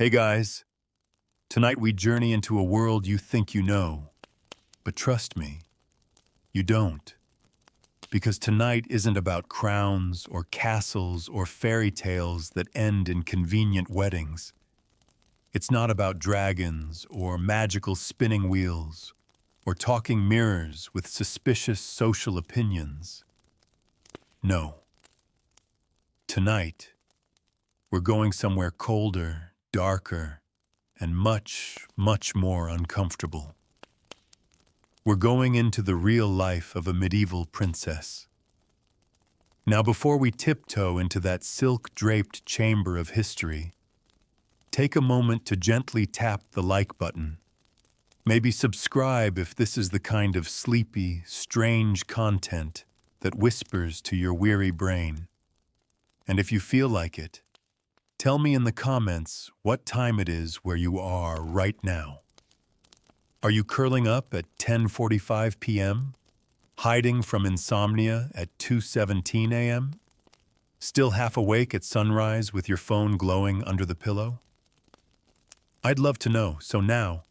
Hey guys, tonight we journey into a world you think you know, but trust me, you don't. Because tonight isn't about crowns or castles or fairy tales that end in convenient weddings. It's not about dragons or magical spinning wheels or talking mirrors with suspicious social opinions. No. Tonight, we're going somewhere colder, darker, and much, much more uncomfortable. We're going into the real life of a medieval princess. Now, before we tiptoe into that silk-draped chamber of history, take a moment to gently tap the like button. Maybe subscribe if this is the kind of sleepy, strange content that whispers to your weary brain. And if you feel like it, tell me in the comments what time it is where you are right now. Are you curling up at 10:45 p.m., hiding from insomnia at 2:17 a.m., still half awake at sunrise with your phone glowing under the pillow? I'd love to know, so now,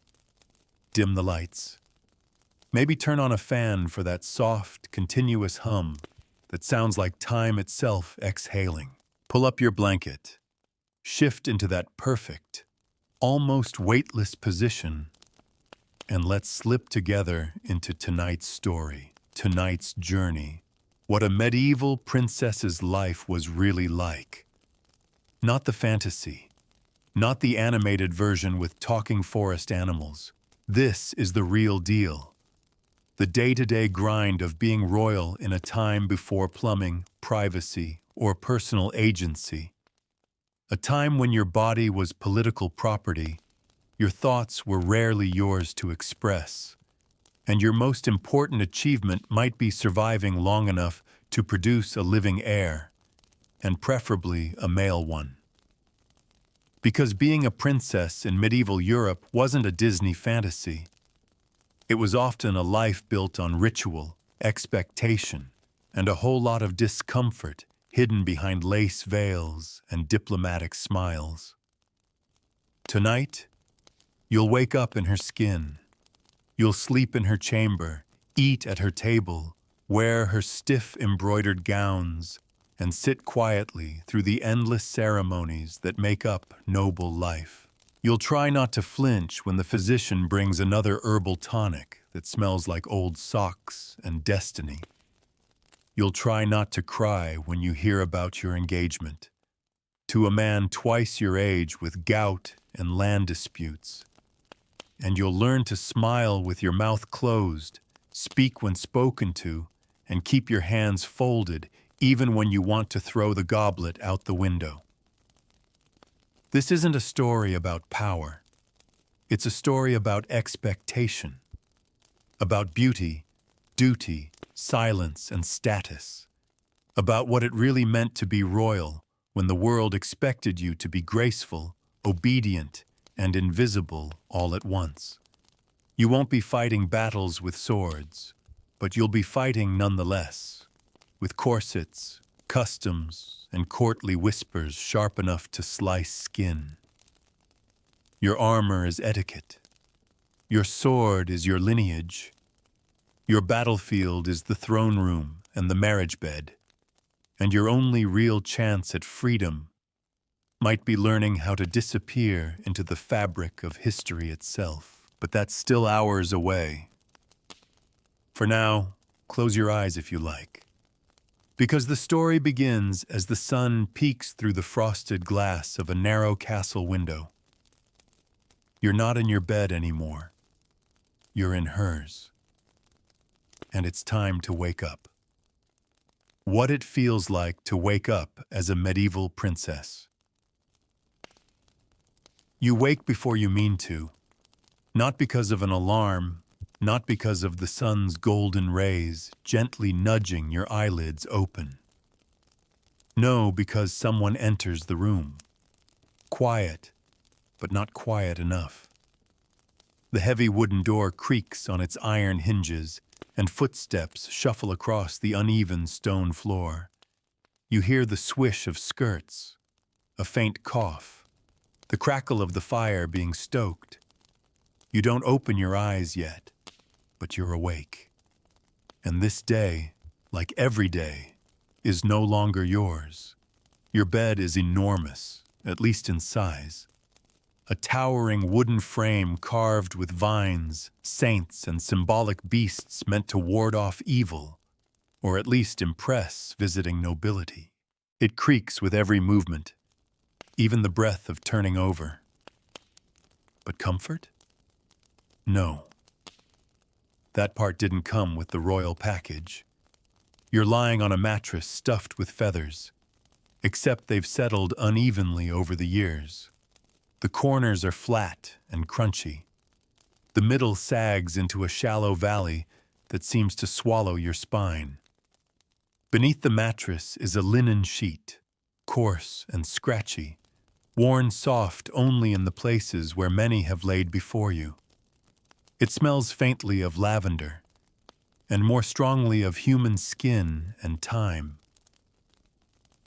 dim the lights. Maybe turn on a fan for that soft, continuous hum that sounds like time itself exhaling. Pull up your blanket. Shift into that perfect, almost weightless position, and let's slip together into tonight's story, tonight's journey, what a medieval princess's life was really like. Not the fantasy, not the animated version with talking forest animals. This is the real deal. The day-to-day grind of being royal in a time before plumbing, privacy, or personal agency. A time when your body was political property, your thoughts were rarely yours to express, and your most important achievement might be surviving long enough to produce a living heir, and preferably a male one. Because being a princess in medieval Europe wasn't a Disney fantasy. It was often a life built on ritual, expectation, and a whole lot of discomfort hidden behind lace veils and diplomatic smiles. Tonight, you'll wake up in her skin. You'll sleep in her chamber, eat at her table, wear her stiff embroidered gowns, and sit quietly through the endless ceremonies that make up noble life. You'll try not to flinch when the physician brings another herbal tonic that smells like old socks and destiny. You'll try not to cry when you hear about your engagement to a man twice your age with gout and land disputes. And you'll learn to smile with your mouth closed, speak when spoken to, and keep your hands folded even when you want to throw the goblet out the window. This isn't a story about power. It's a story about expectation, about beauty, duty, silence, and status, about what it really meant to be royal when the world expected you to be graceful, obedient, and invisible all at once. You won't be fighting battles with swords, but you'll be fighting nonetheless, with corsets, customs, and courtly whispers sharp enough to slice skin. Your armor is etiquette. Your sword is your lineage. Your battlefield is the throne room and the marriage bed. And your only real chance at freedom might be learning how to disappear into the fabric of history itself. But that's still hours away. For now, close your eyes if you like. Because the story begins as the sun peeks through the frosted glass of a narrow castle window. You're not in your bed anymore. You're in hers. And it's time to wake up. What it feels like to wake up as a medieval princess. You wake before you mean to, not because of an alarm, not because of the sun's golden rays gently nudging your eyelids open. No, because someone enters the room. Quiet, but not quiet enough. The heavy wooden door creaks on its iron hinges, and footsteps shuffle across the uneven stone floor. You hear the swish of skirts, a faint cough, the crackle of the fire being stoked. You don't open your eyes yet, but you're awake. And this day, like every day, is no longer yours. Your bed is enormous, at least in size. A towering wooden frame carved with vines, saints, and symbolic beasts meant to ward off evil, or at least impress visiting nobility. It creaks with every movement, even the breath of turning over. But comfort? No. That part didn't come with the royal package. You're lying on a mattress stuffed with feathers, except they've settled unevenly over the years. The corners are flat and crunchy. The middle sags into a shallow valley that seems to swallow your spine. Beneath the mattress is a linen sheet, coarse and scratchy, worn soft only in the places where many have laid before you. It smells faintly of lavender, and more strongly of human skin and time.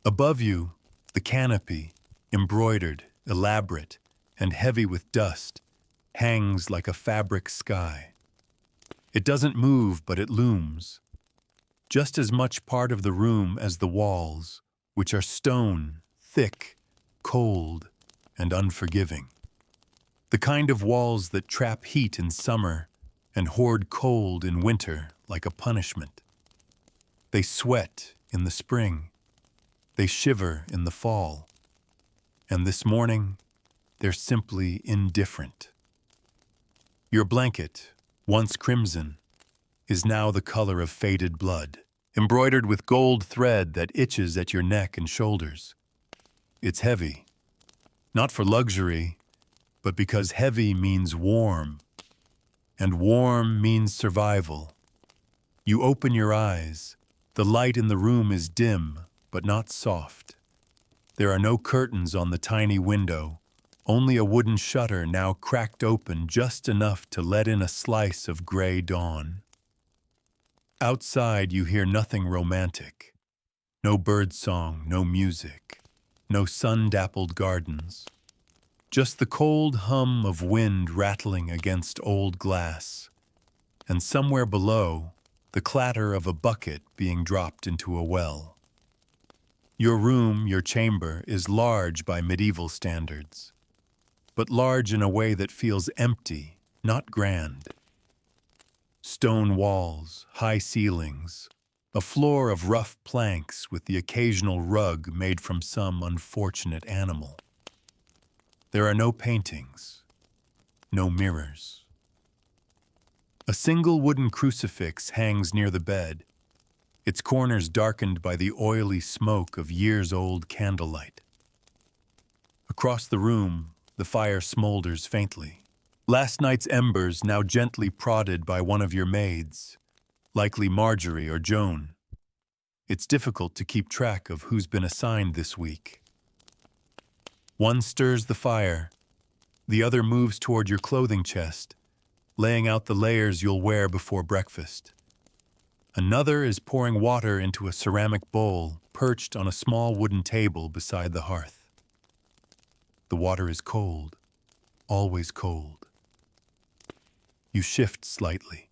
Above you, the canopy, embroidered, elaborate, and heavy with dust, hangs like a fabric sky. It doesn't move, but it looms, just as much part of the room as the walls, which are stone, thick, cold, and unforgiving. The kind of walls that trap heat in summer and hoard cold in winter like a punishment. They sweat in the spring. They shiver in the fall. And this morning, they're simply indifferent. Your blanket, once crimson, is now the color of faded blood, embroidered with gold thread that itches at your neck and shoulders. It's heavy, not for luxury, but because heavy means warm, and warm means survival. You open your eyes. The light in the room is dim, but not soft. There are no curtains on the tiny window, only a wooden shutter now cracked open just enough to let in a slice of gray dawn. Outside, you hear nothing romantic. No birdsong, no music, no sun-dappled gardens. Just the cold hum of wind rattling against old glass, and somewhere below, the clatter of a bucket being dropped into a well. Your room, your chamber, is large by medieval standards, but large in a way that feels empty, not grand. Stone walls, high ceilings, a floor of rough planks with the occasional rug made from some unfortunate animal. There are no paintings, no mirrors. A single wooden crucifix hangs near the bed, its corners darkened by the oily smoke of years-old candlelight. Across the room, the fire smolders faintly. Last night's embers now gently prodded by one of your maids, likely Marjorie or Joan. It's difficult to keep track of who's been assigned this week. One stirs the fire, the other moves toward your clothing chest, laying out the layers you'll wear before breakfast. Another is pouring water into a ceramic bowl perched on a small wooden table beside the hearth. The water is cold, always cold. You shift slightly.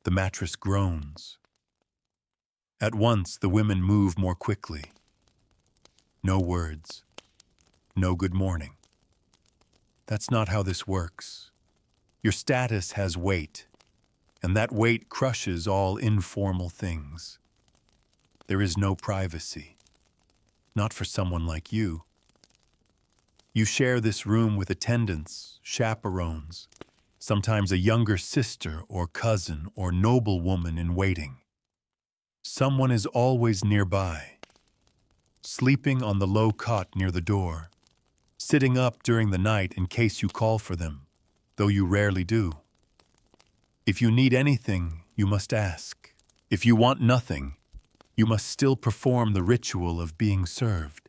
The mattress groans. At once, the women move more quickly. No words. No good morning. That's not how this works. Your status has weight, and that weight crushes all informal things. There is no privacy. Not for someone like you. You share this room with attendants, chaperones, sometimes a younger sister or cousin or noblewoman in waiting. Someone is always nearby, sleeping on the low cot near the door, sitting up during the night in case you call for them, though you rarely do. If you need anything, you must ask. If you want nothing, you must still perform the ritual of being served.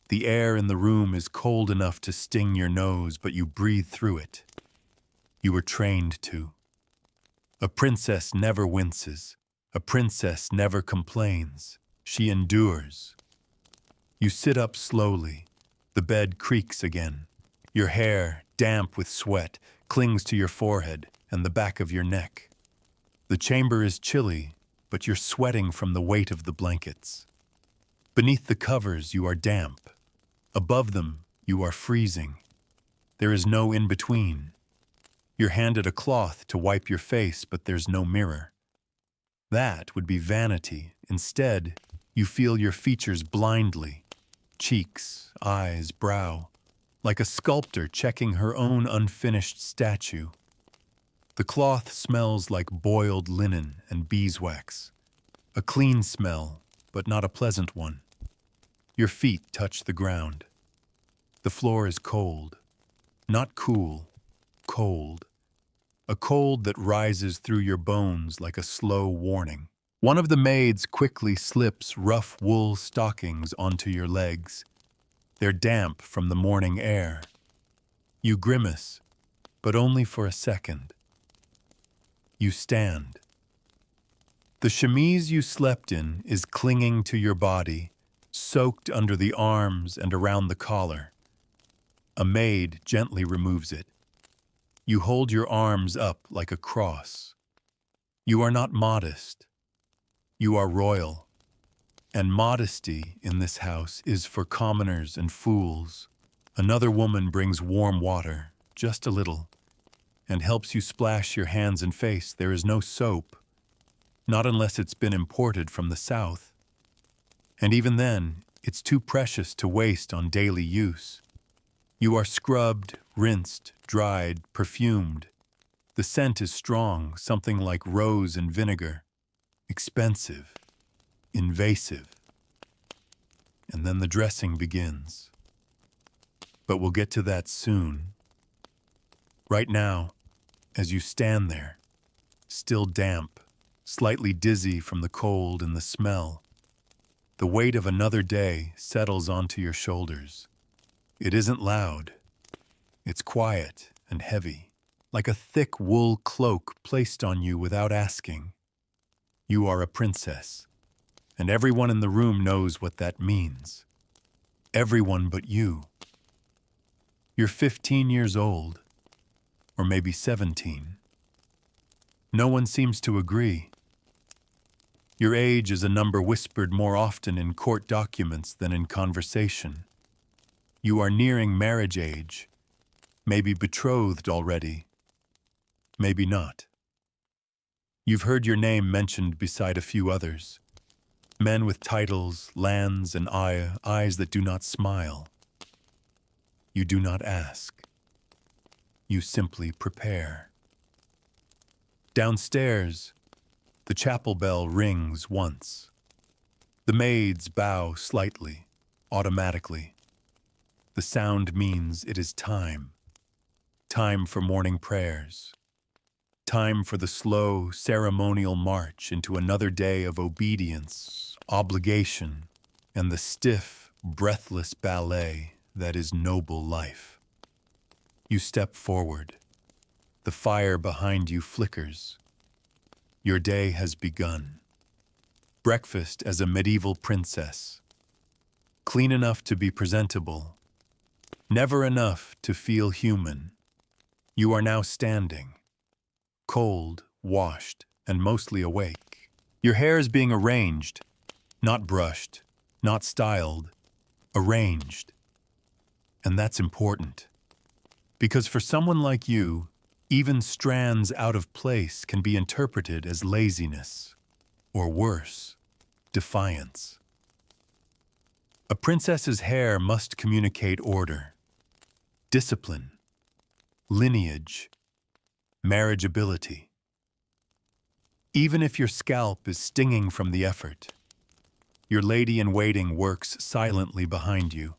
The air in the room is cold enough to sting your nose, but you breathe through it. You were trained to. A princess never winces. A princess never complains. She endures. You sit up slowly. The bed creaks again. Your hair, damp with sweat, clings to your forehead and the back of your neck. The chamber is chilly, but you're sweating from the weight of the blankets. Beneath the covers, you are damp. Above them, you are freezing. There is no in-between. You're handed a cloth to wipe your face, but there's no mirror. That would be vanity. Instead, you feel your features blindly. Cheeks, eyes, brow, like a sculptor checking her own unfinished statue. The cloth smells like boiled linen and beeswax. A clean smell, but not a pleasant one. Your feet touch the ground. The floor is cold. Not cool, cold. A cold that rises through your bones like a slow warning. One of the maids quickly slips rough wool stockings onto your legs. They're damp from the morning air. You grimace, but only for a second. You stand. The chemise you slept in is clinging to your body, soaked under the arms and around the collar. A maid gently removes it. You hold your arms up like a cross. You are not modest. You are royal. And modesty in this house is for commoners and fools. Another woman brings warm water, just a little, and helps you splash your hands and face. There is no soap, not unless it's been imported from the south. And even then, it's too precious to waste on daily use. You are scrubbed, rinsed, dried, perfumed. The scent is strong, something like rose and vinegar. Expensive, invasive. And then the dressing begins. But we'll get to that soon. Right now, as you stand there, still damp, slightly dizzy from the cold and the smell, the weight of another day settles onto your shoulders. It isn't loud. It's quiet and heavy, like a thick wool cloak placed on you without asking. You are a princess, and everyone in the room knows what that means. Everyone but you. You're 15 years old, or maybe 17. No one seems to agree. Your age is a number whispered more often in court documents than in conversation. You are nearing marriage age, maybe betrothed already, maybe not. You've heard your name mentioned beside a few others. Men with titles, lands, and eyes that do not smile. You do not ask. You simply prepare. Downstairs, the chapel bell rings once. The maids bow slightly, automatically. The sound means it is time. Time for morning prayers. Time for the slow, ceremonial march into another day of obedience, obligation, and the stiff, breathless ballet that is noble life. You step forward. The fire behind you flickers. Your day has begun. Breakfast as a medieval princess. Clean enough to be presentable. Never enough to feel human. You are now standing. Cold, washed, and mostly awake. Your hair is being arranged, not brushed, not styled, arranged. And that's important. Because for someone like you, even strands out of place can be interpreted as laziness, or worse, defiance. A princess's hair must communicate order, discipline, lineage, marriageability. Even if your scalp is stinging from the effort, your lady-in-waiting works silently behind you.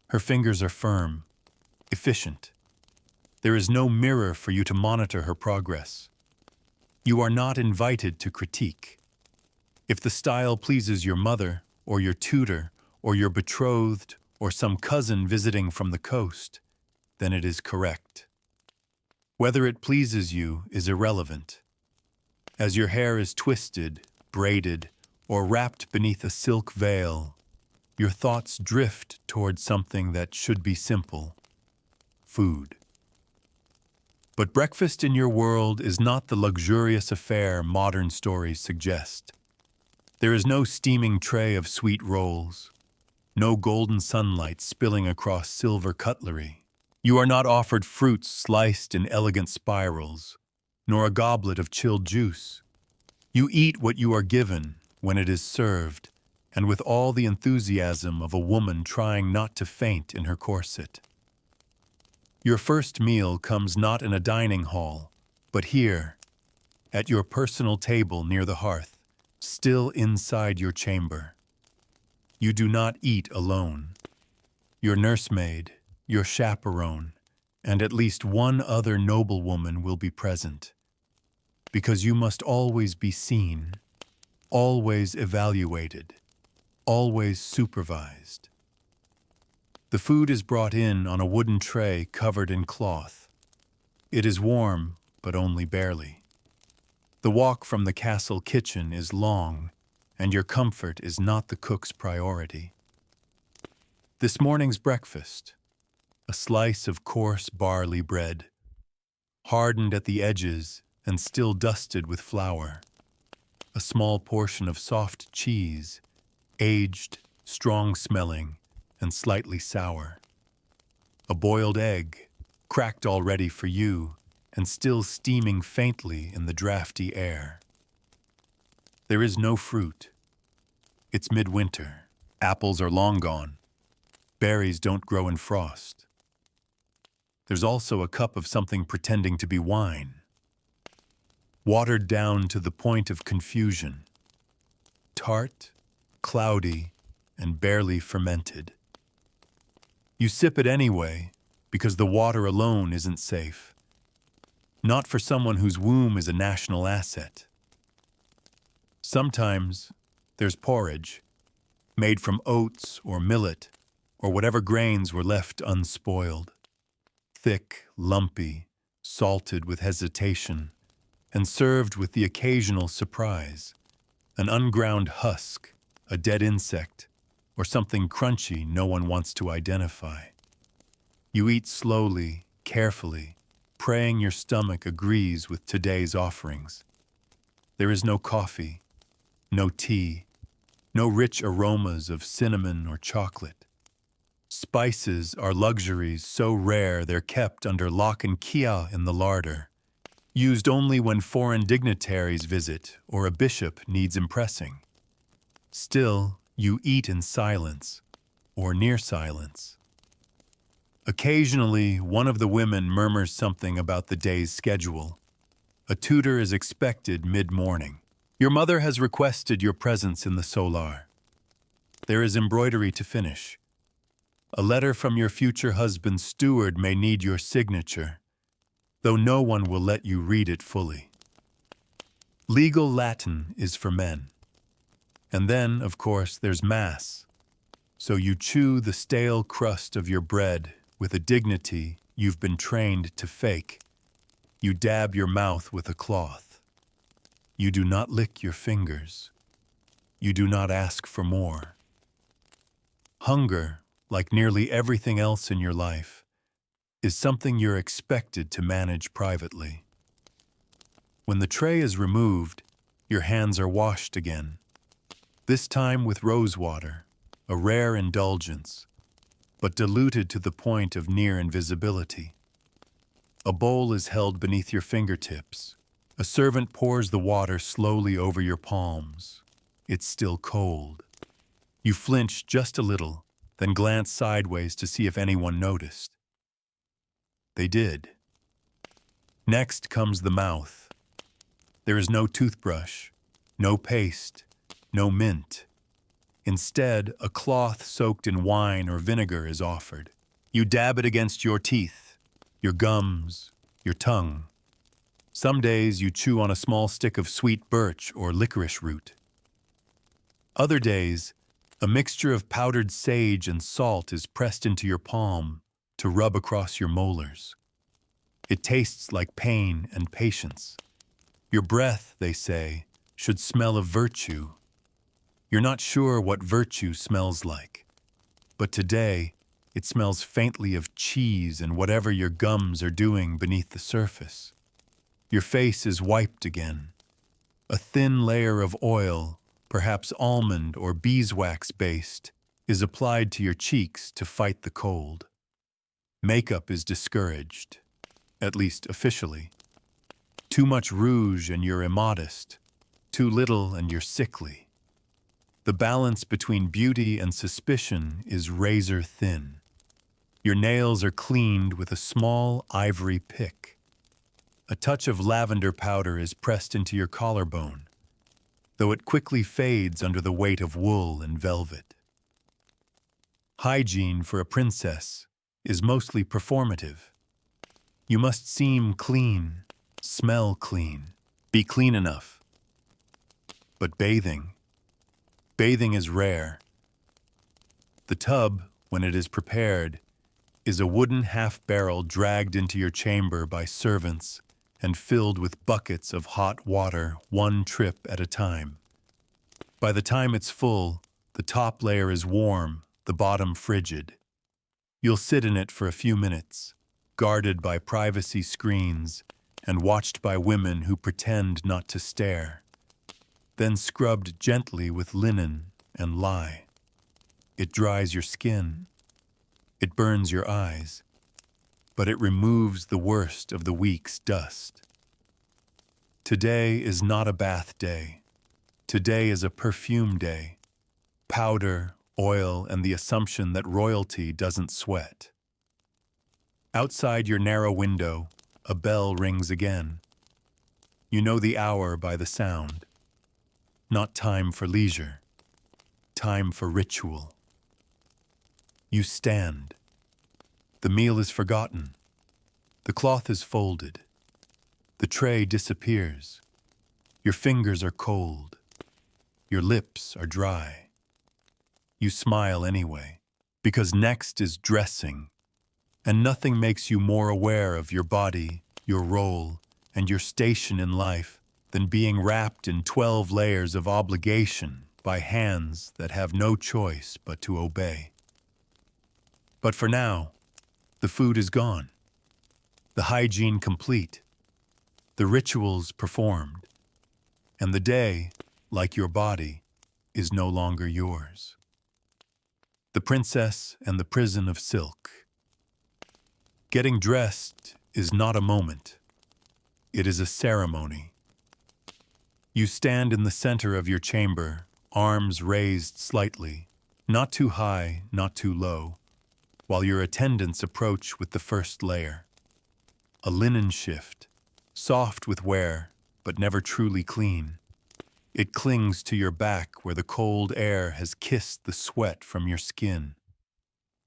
Her fingers are firm, efficient. There is no mirror for you to monitor her progress. You are not invited to critique. If the style pleases your mother, or your tutor, or your betrothed, or some cousin visiting from the coast, then it is correct. Whether it pleases you is irrelevant. As your hair is twisted, braided, or wrapped beneath a silk veil, your thoughts drift toward something that should be simple. food. But breakfast in your world is not the luxurious affair modern stories suggest. There is no steaming tray of sweet rolls, no golden sunlight spilling across silver cutlery. You are not offered fruits sliced in elegant spirals, nor a goblet of chilled juice. You eat what you are given when it is served, and with all the enthusiasm of a woman trying not to faint in her corset. Your first meal comes not in a dining hall, but here, at your personal table near the hearth, still inside your chamber. You do not eat alone. Your nursemaid, your chaperone, and at least one other noblewoman will be present, because you must always be seen, always evaluated, always supervised. The food is brought in on a wooden tray covered in cloth. It is warm, but only barely. The walk from the castle kitchen is long, and your comfort is not the cook's priority. This morning's breakfast, a slice of coarse barley bread, hardened at the edges and still dusted with flour, a small portion of soft cheese, aged, strong-smelling, and slightly sour, a boiled egg, cracked already for you, and still steaming faintly in the drafty air. There is no fruit. It's midwinter. Apples are long gone. Berries don't grow in frost. There's also a cup of something pretending to be wine, watered down to the point of confusion, tart, cloudy, and barely fermented. You sip it anyway, because the water alone isn't safe. Not for someone whose womb is a national asset. Sometimes there's porridge, made from oats or millet, or whatever grains were left unspoiled. Thick, lumpy, salted with hesitation, and served with the occasional surprise, an unground husk, a dead insect, or something crunchy no one wants to identify. You eat slowly, carefully, praying your stomach agrees with today's offerings. There is no coffee, no tea, no rich aromas of cinnamon or chocolate. Spices are luxuries so rare they're kept under lock and key in the larder, used only when foreign dignitaries visit or a bishop needs impressing. Still, you eat in silence, or near silence. Occasionally, one of the women murmurs something about the day's schedule. A tutor is expected mid-morning. Your mother has requested your presence in the solar. There is embroidery to finish. A letter from your future husband's steward may need your signature, though no one will let you read it fully. Legal Latin is for men. And then, of course, there's Mass. So you chew the stale crust of your bread with a dignity you've been trained to fake. You dab your mouth with a cloth. You do not lick your fingers. You do not ask for more. Hunger, like nearly everything else in your life, is something you're expected to manage privately. When the tray is removed, your hands are washed again, this time with rose water, a rare indulgence, but diluted to the point of near invisibility. A bowl is held beneath your fingertips. A servant pours the water slowly over your palms. It's still cold. You flinch just a little, then glance sideways to see if anyone noticed. They did. Next comes the mouth. There is no toothbrush, no paste, no mint. Instead, a cloth soaked in wine or vinegar is offered. You dab it against your teeth, your gums, your tongue. Some days you chew on a small stick of sweet birch or licorice root. Other days, a mixture of powdered sage and salt is pressed into your palm to rub across your molars. It tastes like pain and patience. Your breath, they say, should smell of virtue. You're not sure what virtue smells like, but today It smells faintly of cheese and whatever your gums are doing beneath the surface. Your face is wiped again. A thin layer of oil, perhaps almond or beeswax based, is applied to your cheeks to fight the cold. Makeup is discouraged, at least officially. Too much rouge and you're immodest. Too little and you're sickly. The balance between beauty and suspicion is razor thin. Your nails are cleaned with a small ivory pick. A touch of lavender powder is pressed into your collarbone, though it quickly fades under the weight of wool and velvet. Hygiene for a princess is mostly performative. You must seem clean, smell clean, be clean enough. But bathing is rare. The tub, when it is prepared, is a wooden half-barrel dragged into your chamber by servants and filled with buckets of hot water one trip at a time. By the time it's full, the top layer is warm, the bottom frigid. You'll sit in it for a few minutes, guarded by privacy screens and watched by women who pretend not to stare, then scrubbed gently with linen and lye. It dries your skin. It burns your eyes, but it removes the worst of the week's dust. Today is not a bath day. Today is a perfume day. Powder, oil, and the assumption that royalty doesn't sweat. Outside your narrow window, a bell rings again. You know the hour by the sound. Not time for leisure. Time for ritual. You stand. The meal is forgotten. The cloth is folded. The tray disappears. Your fingers are cold. Your lips are dry. You smile anyway, because next is dressing, and nothing makes you more aware of your body, your role, and your station in life than being wrapped in 12 layers of obligation by hands that have no choice but to obey. But for now, the food is gone, the hygiene complete, the rituals performed, and the day, like your body, is no longer yours. The princess and the prison of silk. Getting dressed is not a moment. It is a ceremony. You stand in the center of your chamber, arms raised slightly, not too high, not too low, while your attendants approach with the first layer. A linen shift, soft with wear, but never truly clean. It clings to your back where the cold air has kissed the sweat from your skin.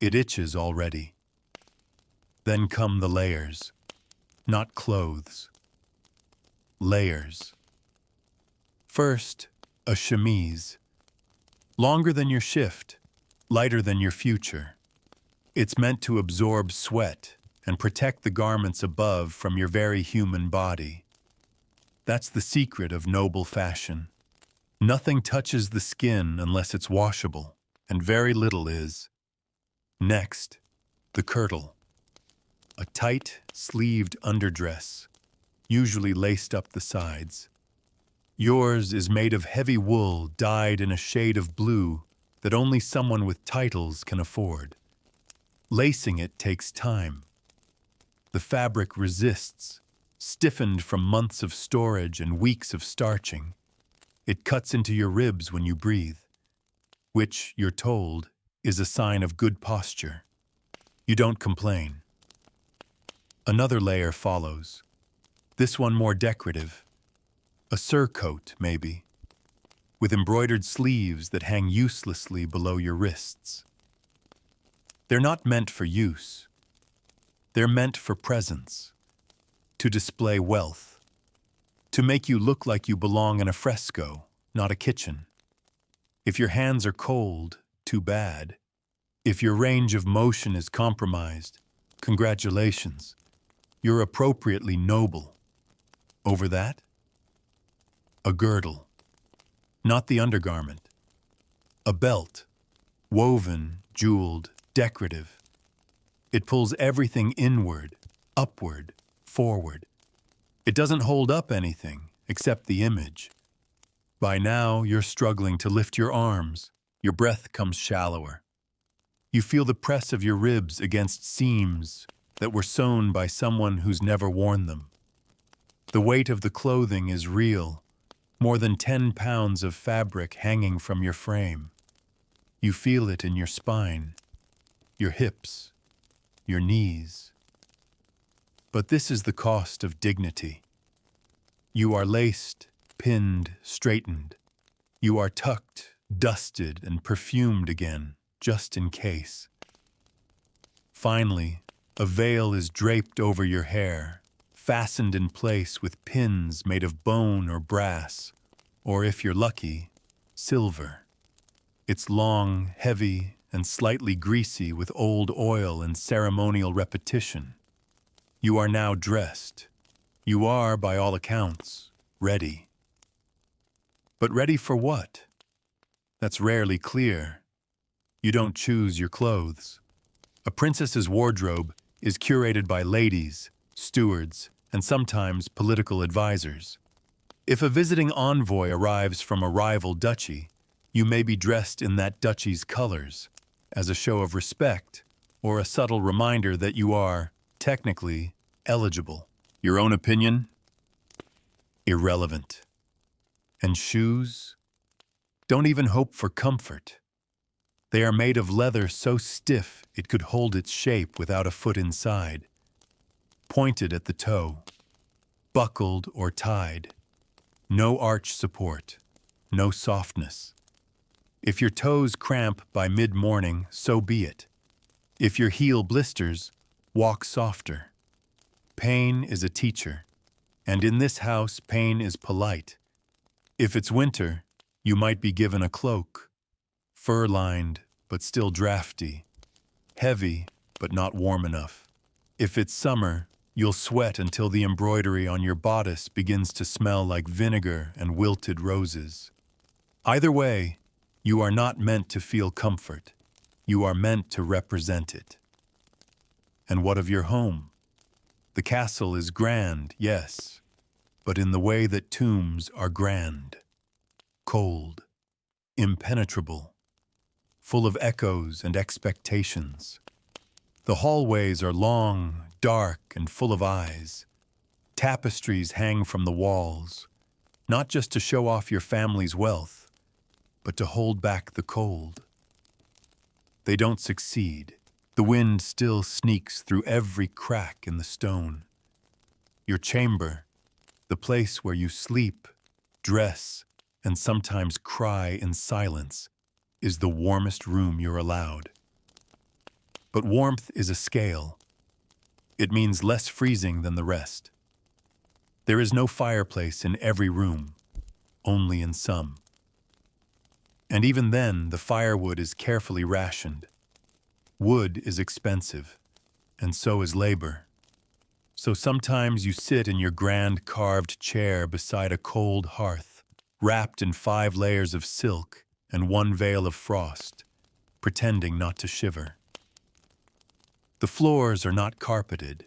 It itches already. Then come the layers, not clothes. Layers. First, a chemise. Longer than your shift, lighter than your future. It's meant to absorb sweat and protect the garments above from your very human body. That's the secret of noble fashion. Nothing touches the skin unless it's washable, and very little is. Next, the kirtle. A tight, sleeved underdress, usually laced up the sides. Yours is made of heavy wool dyed in a shade of blue that only someone with titles can afford. Lacing it takes time. The fabric resists, stiffened from months of storage and weeks of starching. It cuts into your ribs when you breathe, which, you're told, is a sign of good posture. You don't complain. Another layer follows, this one more decorative. A surcoat, maybe, with embroidered sleeves that hang uselessly below your wrists. They're not meant for use. They're meant for presence, to display wealth, to make you look like you belong in a fresco, not a kitchen. If your hands are cold, too bad. If your range of motion is compromised, congratulations. You're appropriately noble. Over that? A girdle, not the undergarment. A belt, woven, jeweled, decorative, It pulls everything inward, upward, forward. It doesn't hold up anything except the image. By now, you're struggling to lift your arms. Your breath comes shallower. You feel the press of your ribs against seams that were sewn by someone who's never worn them. The weight of the clothing is real, more than 10 pounds of fabric hanging from your frame. You feel it in your spine, your hips, your knees. But this is the cost of dignity. You are laced, pinned, straightened. You are tucked, dusted, and perfumed again, just in case. Finally, a veil is draped over your hair, fastened in place with pins made of bone or brass, or if you're lucky, silver. It's long, heavy, and slightly greasy with old oil and ceremonial repetition. You are now dressed. You are, by all accounts, ready. But ready for what? That's rarely clear. You don't choose your clothes. A princess's wardrobe is curated by ladies, stewards, and sometimes political advisors. If a visiting envoy arrives from a rival duchy, you may be dressed in that duchy's colors, as a show of respect or a subtle reminder that you are, technically, eligible. Your own opinion? Irrelevant. And shoes? Don't even hope for comfort. They are made of leather so stiff it could hold its shape without a foot inside. Pointed at the toe. Buckled or tied. No arch support. No softness. If your toes cramp by mid-morning, so be it. If your heel blisters, walk softer. Pain is a teacher, and in this house pain is polite. If it's winter, you might be given a cloak, fur-lined but still drafty, heavy but not warm enough. If it's summer, you'll sweat until the embroidery on your bodice begins to smell like vinegar and wilted roses. Either way, you are not meant to feel comfort. You are meant to represent it. And what of your home? The castle is grand, yes, but in the way that tombs are grand. Cold, impenetrable, full of echoes and expectations. The hallways are long, dark, and full of eyes. Tapestries hang from the walls, not just to show off your family's wealth, but to hold back the cold. They don't succeed. The wind still sneaks through every crack in the stone. Your chamber, the place where you sleep, dress, and sometimes cry in silence, is the warmest room you're allowed. But warmth is a scale. It means less freezing than the rest. There is no fireplace in every room, only in some. And even then, the firewood is carefully rationed. Wood is expensive, and so is labor. So sometimes you sit in your grand carved chair beside a cold hearth, wrapped in 5 layers of silk and 1 veil of frost, pretending not to shiver. The floors are not carpeted.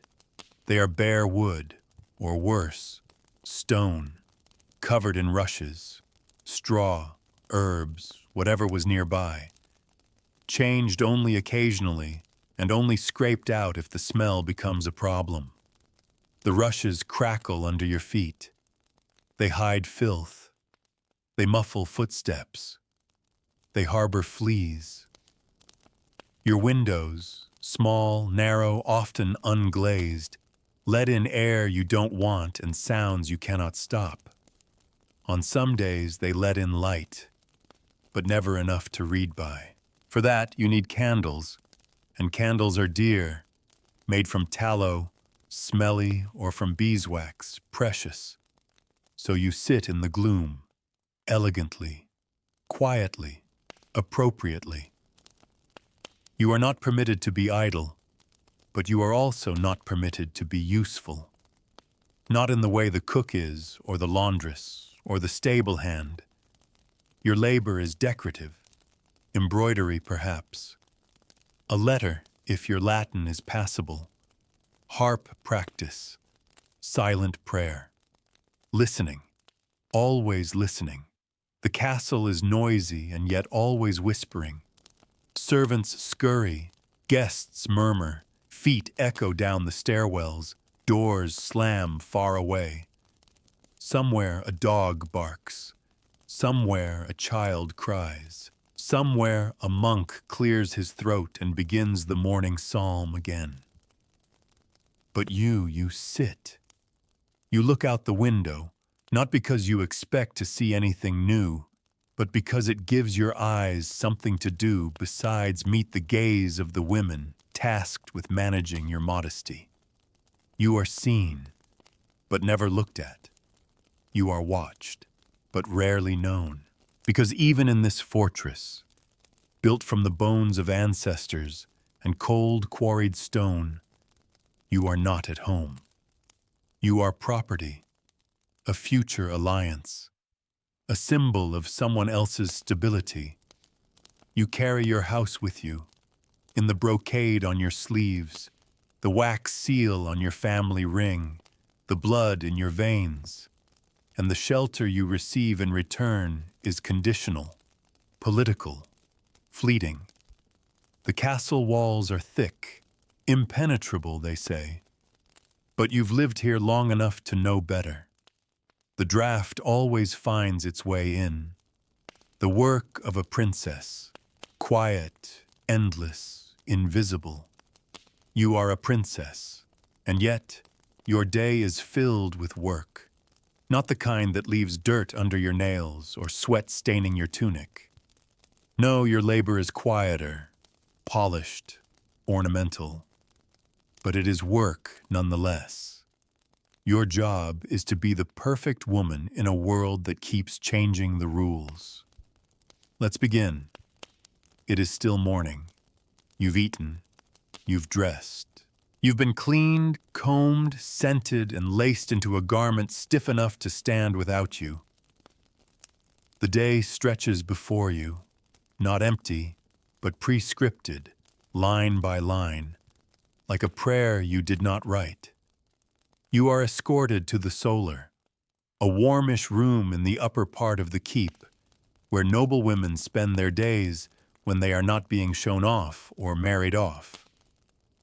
They are bare wood, or worse, stone, covered in rushes, straw, herbs, whatever was nearby. Changed only occasionally, and only scraped out if the smell becomes a problem. The rushes crackle under your feet. They hide filth. They muffle footsteps. They harbor fleas. Your windows, small, narrow, often unglazed, let in air you don't want and sounds you cannot stop. On some days they let in light, but never enough to read by. For that, you need candles, and candles are dear, made from tallow, smelly, or from beeswax, precious. So you sit in the gloom, elegantly, quietly, appropriately. You are not permitted to be idle, but you are also not permitted to be useful. Not in the way the cook is, or the laundress, or the stable hand. Your labor is decorative, embroidery perhaps. A letter if your Latin is passable. Harp practice, silent prayer, listening, always listening. The castle is noisy and yet always whispering. Servants scurry, guests murmur, feet echo down the stairwells, doors slam far away. Somewhere a dog barks, somewhere a child cries, somewhere a monk clears his throat and begins the morning psalm again. But you sit. You look out the window, not because you expect to see anything new, but because it gives your eyes something to do besides meet the gaze of the women tasked with managing your modesty. You are seen, but never looked at. You are watched, but rarely known. Because even in this fortress, built from the bones of ancestors and cold quarried stone, you are not at home. You are property, a future alliance, a symbol of someone else's stability. You carry your house with you, in the brocade on your sleeves, the wax seal on your family ring, the blood in your veins, and the shelter you receive in return is conditional, political, fleeting. The castle walls are thick, impenetrable, they say, but you've lived here long enough to know better. The draft always finds its way in. The work of a princess, quiet, endless, invisible. You are a princess, and yet your day is filled with work, not the kind that leaves dirt under your nails or sweat staining your tunic. No, your labor is quieter, polished, ornamental, but it is work nonetheless. Your job is to be the perfect woman in a world that keeps changing the rules. Let's begin. It is still morning. You've eaten. You've dressed. You've been cleaned, combed, scented, and laced into a garment stiff enough to stand without you. The day stretches before you, not empty, but pre-scripted, line by line, like a prayer you did not write. You are escorted to the solar, a warmish room in the upper part of the keep, where noble women spend their days when they are not being shown off or married off.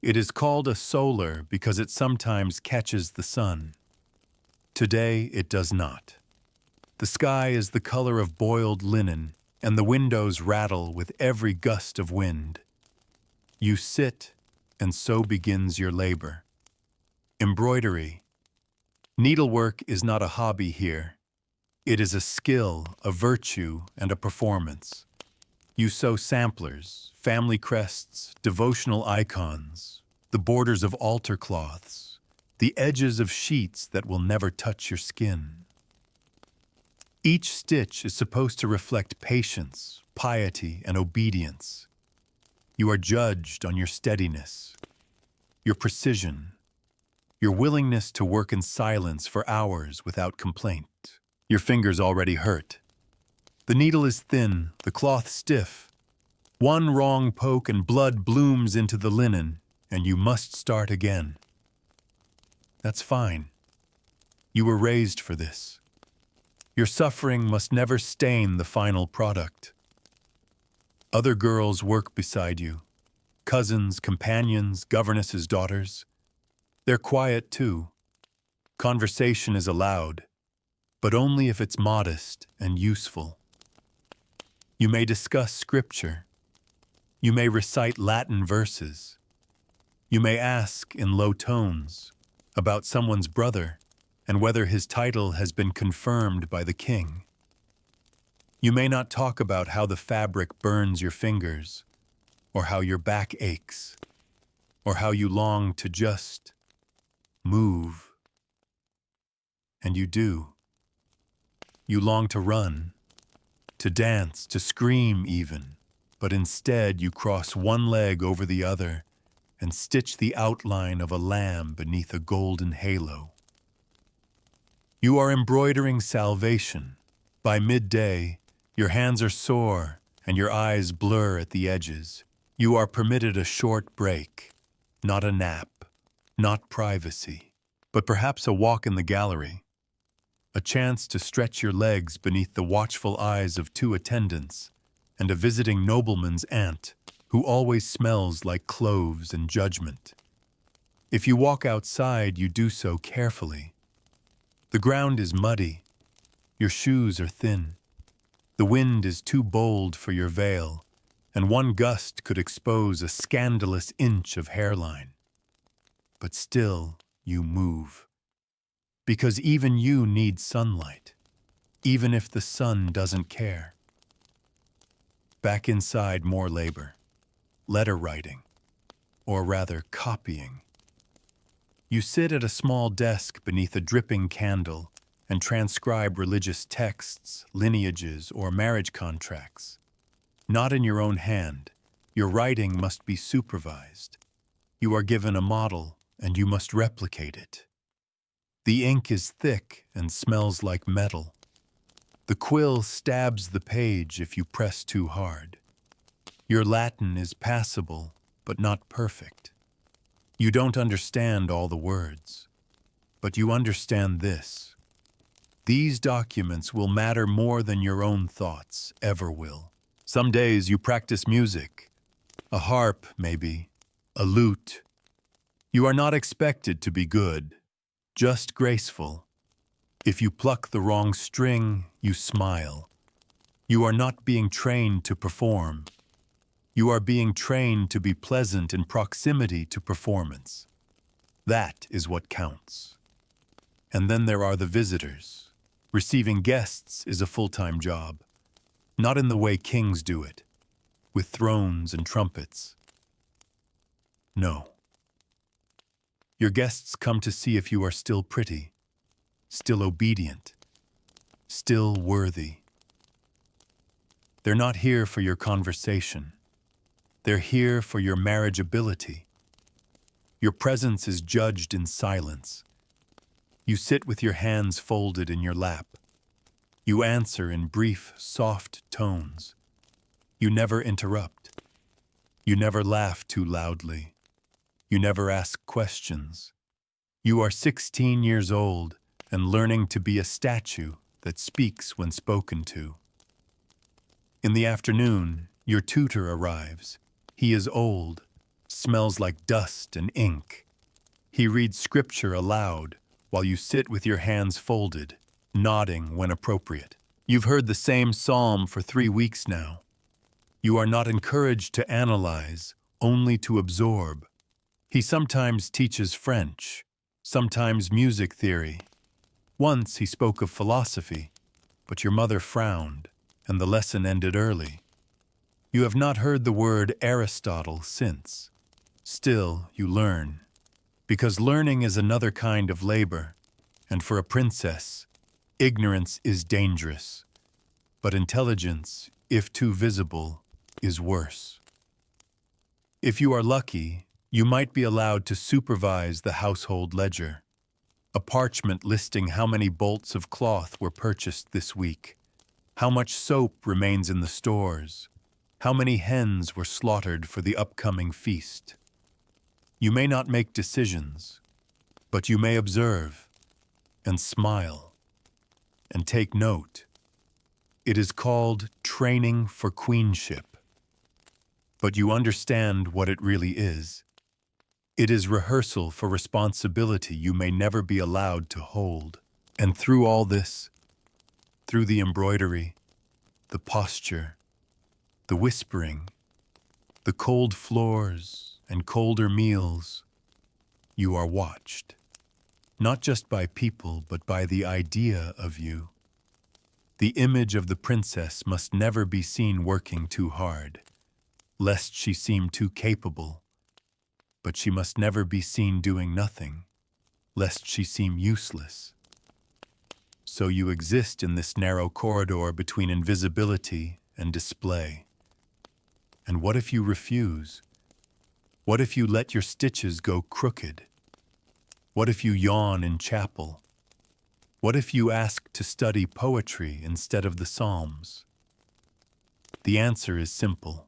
It is called a solar because it sometimes catches the sun. Today it does not. The sky is the color of boiled linen, and the windows rattle with every gust of wind. You sit, and so begins your labor. Embroidery. Needlework is not a hobby here. It is a skill, a virtue, and a performance. You sew samplers, family crests, devotional icons, the borders of altar cloths, the edges of sheets that will never touch your skin. Each stitch is supposed to reflect patience, piety, and obedience. You are judged on your steadiness, your precision, your willingness to work in silence for hours without complaint. Your fingers already hurt. The needle is thin, the cloth stiff. One wrong poke and blood blooms into the linen, and you must start again. That's fine. You were raised for this. Your suffering must never stain the final product. Other girls work beside you. Cousins, companions, governesses' daughters. They're quiet too. Conversation is allowed, but only if it's modest and useful. You may discuss scripture. You may recite Latin verses. You may ask in low tones about someone's brother and whether his title has been confirmed by the king. You may not talk about how the fabric burns your fingers, or how your back aches, or how you long to just move. And you do. You long to run, to dance, to scream even, but instead you cross one leg over the other and stitch the outline of a lamb beneath a golden halo. You are embroidering salvation. By midday, your hands are sore and your eyes blur at the edges. You are permitted a short break, not a nap, not privacy, but perhaps a walk in the gallery, a chance to stretch your legs beneath the watchful eyes of two attendants and a visiting nobleman's aunt who always smells like cloves and judgment. If you walk outside, you do so carefully. The ground is muddy, your shoes are thin, the wind is too bold for your veil, and one gust could expose a scandalous inch of hairline. But still, you move. Because even you need sunlight, even if the sun doesn't care. Back inside, more labor, letter writing, or rather copying. You sit at a small desk beneath a dripping candle and transcribe religious texts, lineages, or marriage contracts. Not in your own hand. Your writing must be supervised. You are given a model, and you must replicate it. The ink is thick and smells like metal. The quill stabs the page if you press too hard. Your Latin is passable, but not perfect. You don't understand all the words, but you understand this. These documents will matter more than your own thoughts ever will. Some days you practice music, a harp maybe, a lute. You are not expected to be good, just graceful. If you pluck the wrong string, you smile. You are not being trained to perform. You are being trained to be pleasant in proximity to performance. That is what counts. And then there are the visitors. Receiving guests is a full-time job. Not in the way kings do it, with thrones and trumpets. No. Your guests come to see if you are still pretty, still obedient, still worthy. They're not here for your conversation. They're here for your marriageability. Your presence is judged in silence. You sit with your hands folded in your lap. You answer in brief, soft tones. You never interrupt. You never laugh too loudly. You never ask questions. You are 16 years old and learning to be a statue that speaks when spoken to. In the afternoon, your tutor arrives. He is old, smells like dust and ink. He reads scripture aloud while you sit with your hands folded, nodding when appropriate. You've heard the same psalm for 3 weeks now. You are not encouraged to analyze, only to absorb. He sometimes teaches French, sometimes music theory. Once he spoke of philosophy, but your mother frowned, and the lesson ended early. You have not heard the word Aristotle since. Still, you learn, because learning is another kind of labor, and for a princess, ignorance is dangerous, but intelligence, if too visible, is worse. If you are lucky, you might be allowed to supervise the household ledger, a parchment listing how many bolts of cloth were purchased this week, how much soap remains in the stores, how many hens were slaughtered for the upcoming feast. You may not make decisions, but you may observe and smile and take note. It is called training for queenship. But you understand what it really is. It is rehearsal for responsibility you may never be allowed to hold. And through all this, through the embroidery, the posture, the whispering, the cold floors and colder meals, you are watched. Not just by people, but by the idea of you. The image of the princess must never be seen working too hard, lest she seem too capable. But she must never be seen doing nothing, lest she seem useless. So you exist in this narrow corridor between invisibility and display. And what if you refuse? What if you let your stitches go crooked? What if you yawn in chapel? What if you ask to study poetry instead of the Psalms? The answer is simple.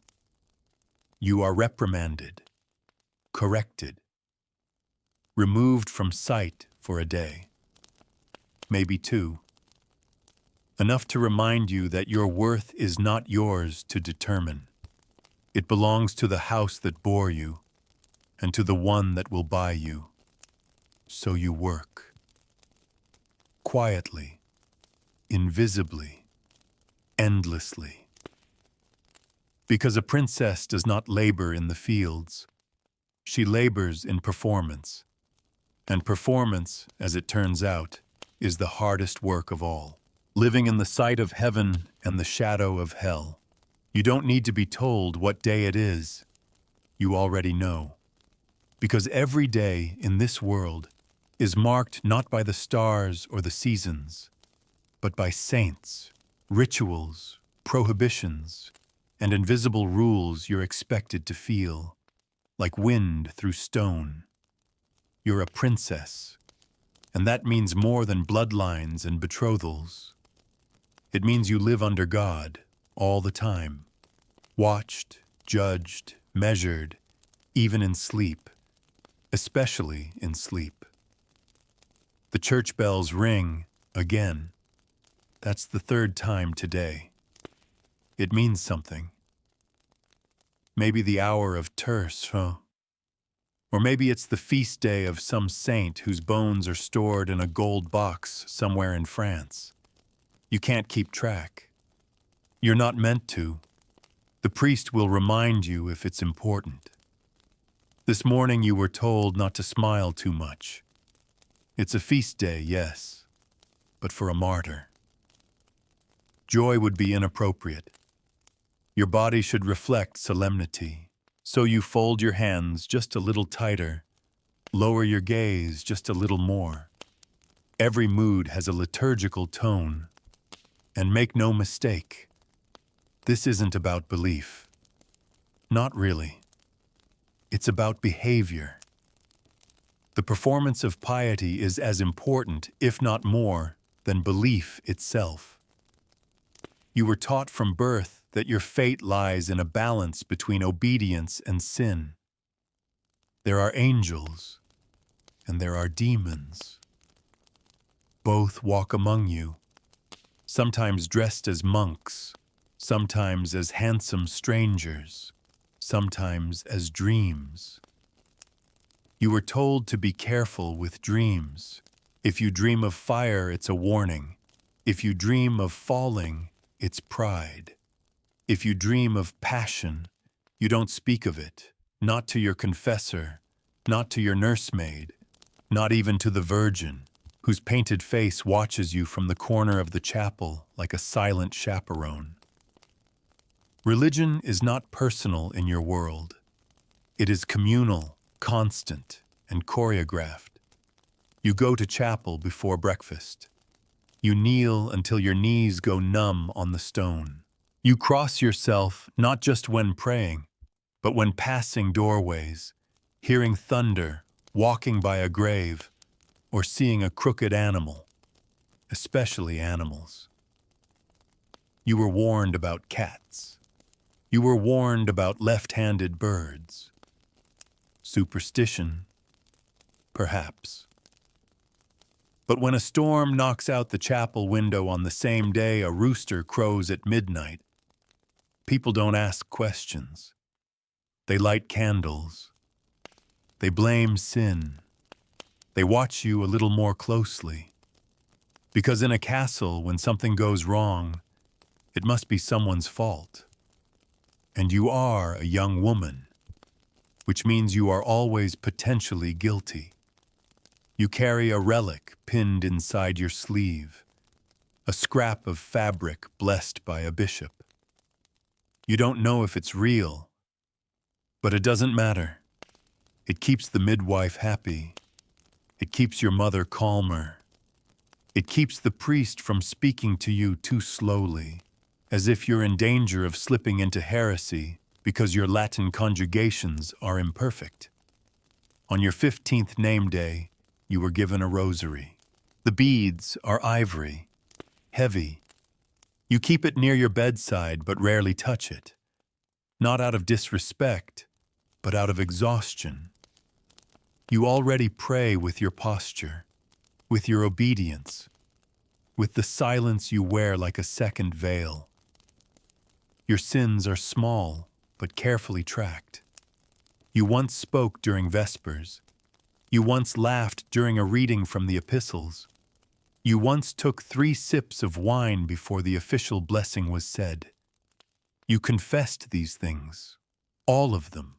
You are reprimanded, corrected, removed from sight for a day, maybe two, enough to remind you that your worth is not yours to determine. It belongs to the house that bore you and to the one that will buy you. So you work. Quietly, invisibly, endlessly. Because a princess does not labor in the fields. She labors in performance. And performance, as it turns out, is the hardest work of all. Living in the sight of heaven and the shadow of hell. You don't need to be told what day it is. You already know. Because every day in this world is marked not by the stars or the seasons, but by saints, rituals, prohibitions, and invisible rules you're expected to feel, like wind through stone. You're a princess, and that means more than bloodlines and betrothals. It means you live under God all the time, watched, judged, measured, even in sleep, especially in sleep. The church bells ring again. That's the third time today. It means something. Maybe the hour of terce, huh? Or maybe it's the feast day of some saint whose bones are stored in a gold box somewhere in France. You can't keep track. You're not meant to. The priest will remind you if it's important. This morning you were told not to smile too much. It's a feast day, yes, but for a martyr. Joy would be inappropriate. Your body should reflect solemnity, so you fold your hands just a little tighter, lower your gaze just a little more. Every mood has a liturgical tone, and make no mistake, this isn't about belief. Not really. It's about behavior. The performance of piety is as important, if not more, than belief itself. You were taught from birth that your fate lies in a balance between obedience and sin. There are angels, and there are demons. Both walk among you, sometimes dressed as monks, sometimes as handsome strangers, sometimes as dreams. You were told to be careful with dreams. If you dream of fire, it's a warning. If you dream of falling, it's pride. If you dream of passion, you don't speak of it, not to your confessor, not to your nursemaid, not even to the Virgin, whose painted face watches you from the corner of the chapel like a silent chaperone. Religion is not personal in your world. It is communal, constant, and choreographed. You go to chapel before breakfast. You kneel until your knees go numb on the stone. You cross yourself not just when praying, but when passing doorways, hearing thunder, walking by a grave, or seeing a crooked animal, especially animals. You were warned about cats. You were warned about left-handed birds. Superstition, perhaps. But when a storm knocks out the chapel window on the same day a rooster crows at midnight, people don't ask questions. They light candles. They blame sin. They watch you a little more closely. Because in a castle, when something goes wrong, it must be someone's fault. And you are a young woman, which means you are always potentially guilty. You carry a relic pinned inside your sleeve, a scrap of fabric blessed by a bishop. You don't know if it's real, but it doesn't matter. It keeps the midwife happy. It keeps your mother calmer. It keeps the priest from speaking to you too slowly, as if you're in danger of slipping into heresy because your Latin conjugations are imperfect. On your 15th name day, you were given a rosary. The beads are ivory, heavy. You keep it near your bedside but rarely touch it. not out of disrespect, but out of exhaustion. You already pray with your posture, with your obedience, with the silence you wear like a second veil. Your sins are small, but carefully tracked. You once spoke during Vespers. You once laughed during a reading from the epistles. You once took 3 sips of wine before the official blessing was said. You confessed these things, all of them.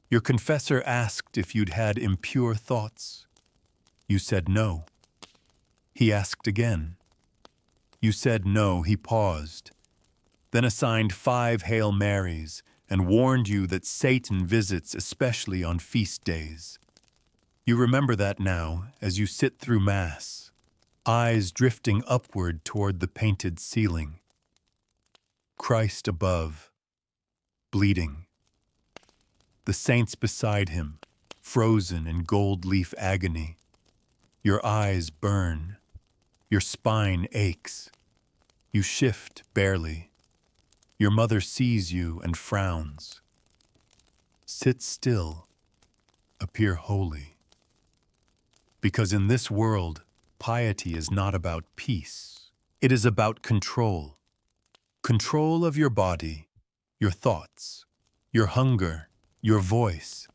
Your confessor asked if you'd had impure thoughts. You said no. He asked again. You said no. He paused, then assigned 5 Hail Marys and warned you that Satan visits especially on feast days. You remember that now as you sit through Mass, eyes drifting upward toward the painted ceiling. Christ above, bleeding. The saints beside him, frozen in gold leaf agony. Your eyes burn. Your spine aches. You shift barely. Your mother sees you and frowns. Sit still. Appear holy. Because in this world, piety is not about peace. It is about control. Control of your body, your thoughts, your hunger, your voice.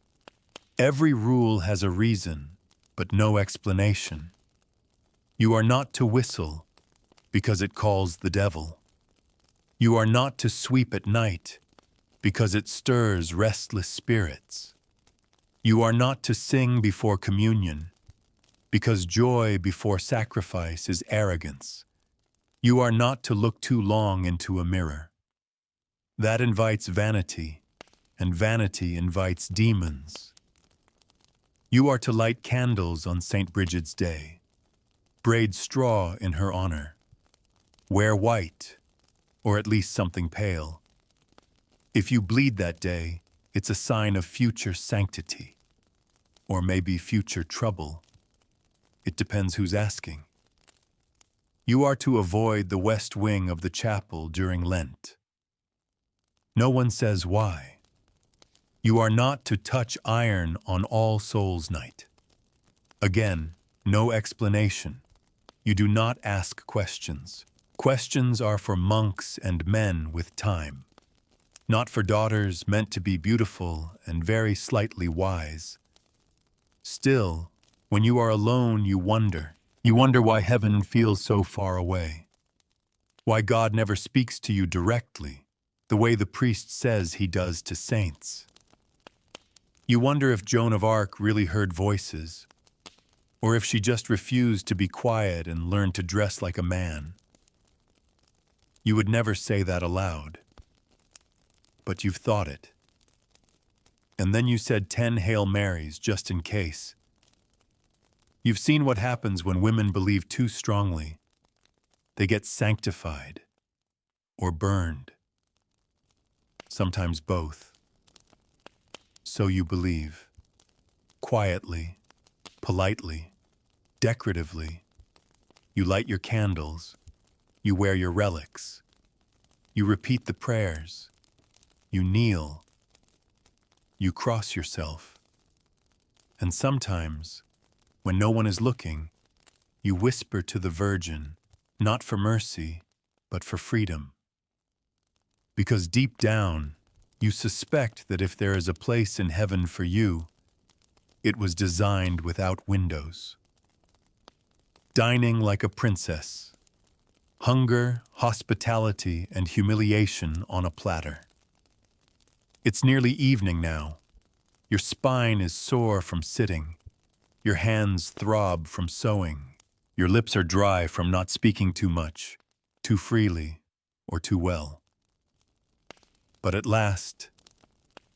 Every rule has a reason, but no explanation. You are not to whistle because it calls the devil. You are not to sweep at night because it stirs restless spirits. You are not to sing before communion because joy before sacrifice is arrogance. You are not to look too long into a mirror. That invites vanity, and vanity invites demons. You are to light candles on St. Bridget's Day, braid straw in her honor, wear white, or at least something pale. If you bleed that day, it's a sign of future sanctity, or maybe future trouble. It depends who's asking. You are to avoid the west wing of the chapel during Lent. No one says why. You are not to touch iron on All Souls' Night. Again, no explanation. You do not ask questions. Questions are for monks and men with time, not for daughters meant to be beautiful and very slightly wise. Still, when you are alone, you wonder. You wonder why heaven feels so far away, why God never speaks to you directly, the way the priest says he does to saints. You wonder if Joan of Arc really heard voices, or if she just refused to be quiet and learn to dress like a man. You would never say that aloud, but you've thought it. And then you said 10 Hail Marys just in case. You've seen what happens when women believe too strongly. They get sanctified or burned. Sometimes both. So you believe. Quietly, politely, decoratively. You light your candles. You wear your relics. You repeat the prayers. You kneel. You cross yourself. And sometimes, when no one is looking, you whisper to the Virgin, not for mercy, but for freedom. Because deep down, you suspect that if there is a place in heaven for you, it was designed without windows. Dining like a princess. Hunger, hospitality, and humiliation on a platter. It's nearly evening now. Your spine is sore from sitting. Your hands throb from sewing. Your lips are dry from not speaking too much, too freely, or too well. But at last,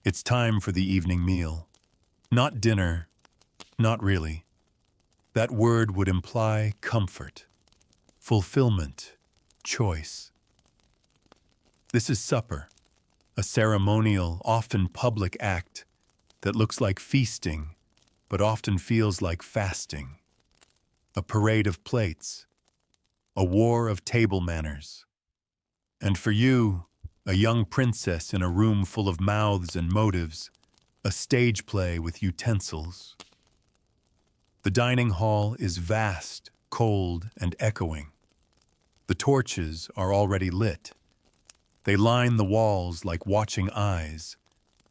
it's time for the evening meal. Not dinner, not really. That word would imply comfort, fulfillment, choice. This is supper, a ceremonial, often public act that looks like feasting, but often feels like fasting. A parade of plates, a war of table manners. And for you, a young princess in a room full of mouths and motives, a stage play with utensils. The dining hall is vast, cold, and echoing. The torches are already lit. They line the walls like watching eyes,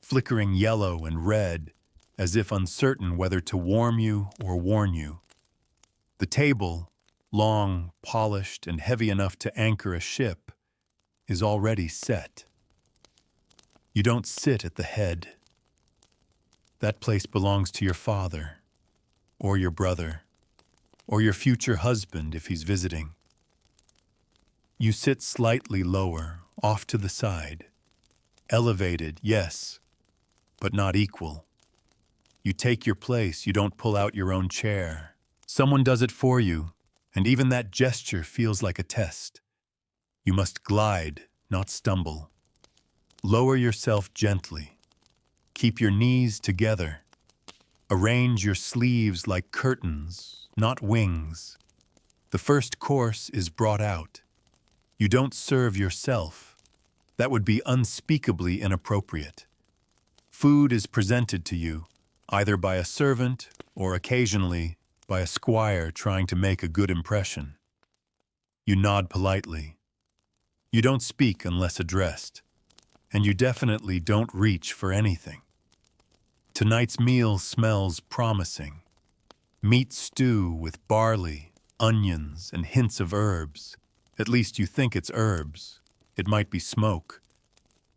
flickering yellow and red, as if uncertain whether to warm you or warn you. The table, long, polished, and heavy enough to anchor a ship, is already set. You don't sit at the head. That place belongs to your father, or your brother, or your future husband if he's visiting. You sit slightly lower, off to the side. Elevated, yes, but not equal. You take your place, you don't pull out your own chair. Someone does it for you, and even that gesture feels like a test. You must glide, not stumble. Lower yourself gently. Keep your knees together. Arrange your sleeves like curtains, not wings. The first course is brought out. You don't serve yourself. That would be unspeakably inappropriate. Food is presented to you, either by a servant or occasionally by a squire trying to make a good impression. You nod politely. You don't speak unless addressed, and you definitely don't reach for anything. Tonight's meal smells promising. Meat stew with barley, onions, and hints of herbs. At least you think it's herbs. It might be smoke.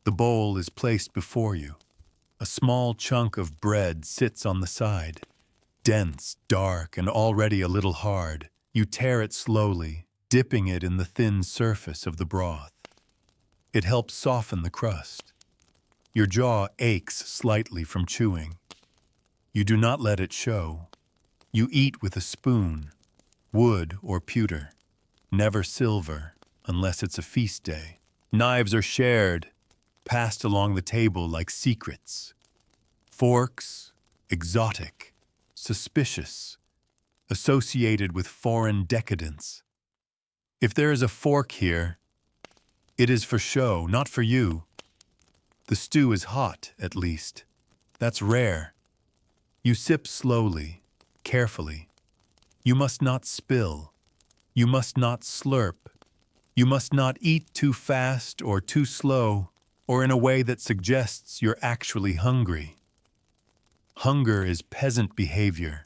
The bowl is placed before you. A small chunk of bread sits on the side. Dense, dark, and already a little hard. You tear it slowly, dipping it in the thin surface of the broth. It helps soften the crust. Your jaw aches slightly from chewing. You do not let it show. You eat with a spoon, wood or pewter, never silver, unless it's a feast day. Knives are shared, passed along the table like secrets. Forks, exotic, suspicious, associated with foreign decadence. If there is a fork here, it is for show, not for you. The stew is hot, at least. That's rare. You sip slowly, carefully. You must not spill. You must not slurp. You must not eat too fast or too slow, or in a way that suggests you're actually hungry. Hunger is peasant behavior.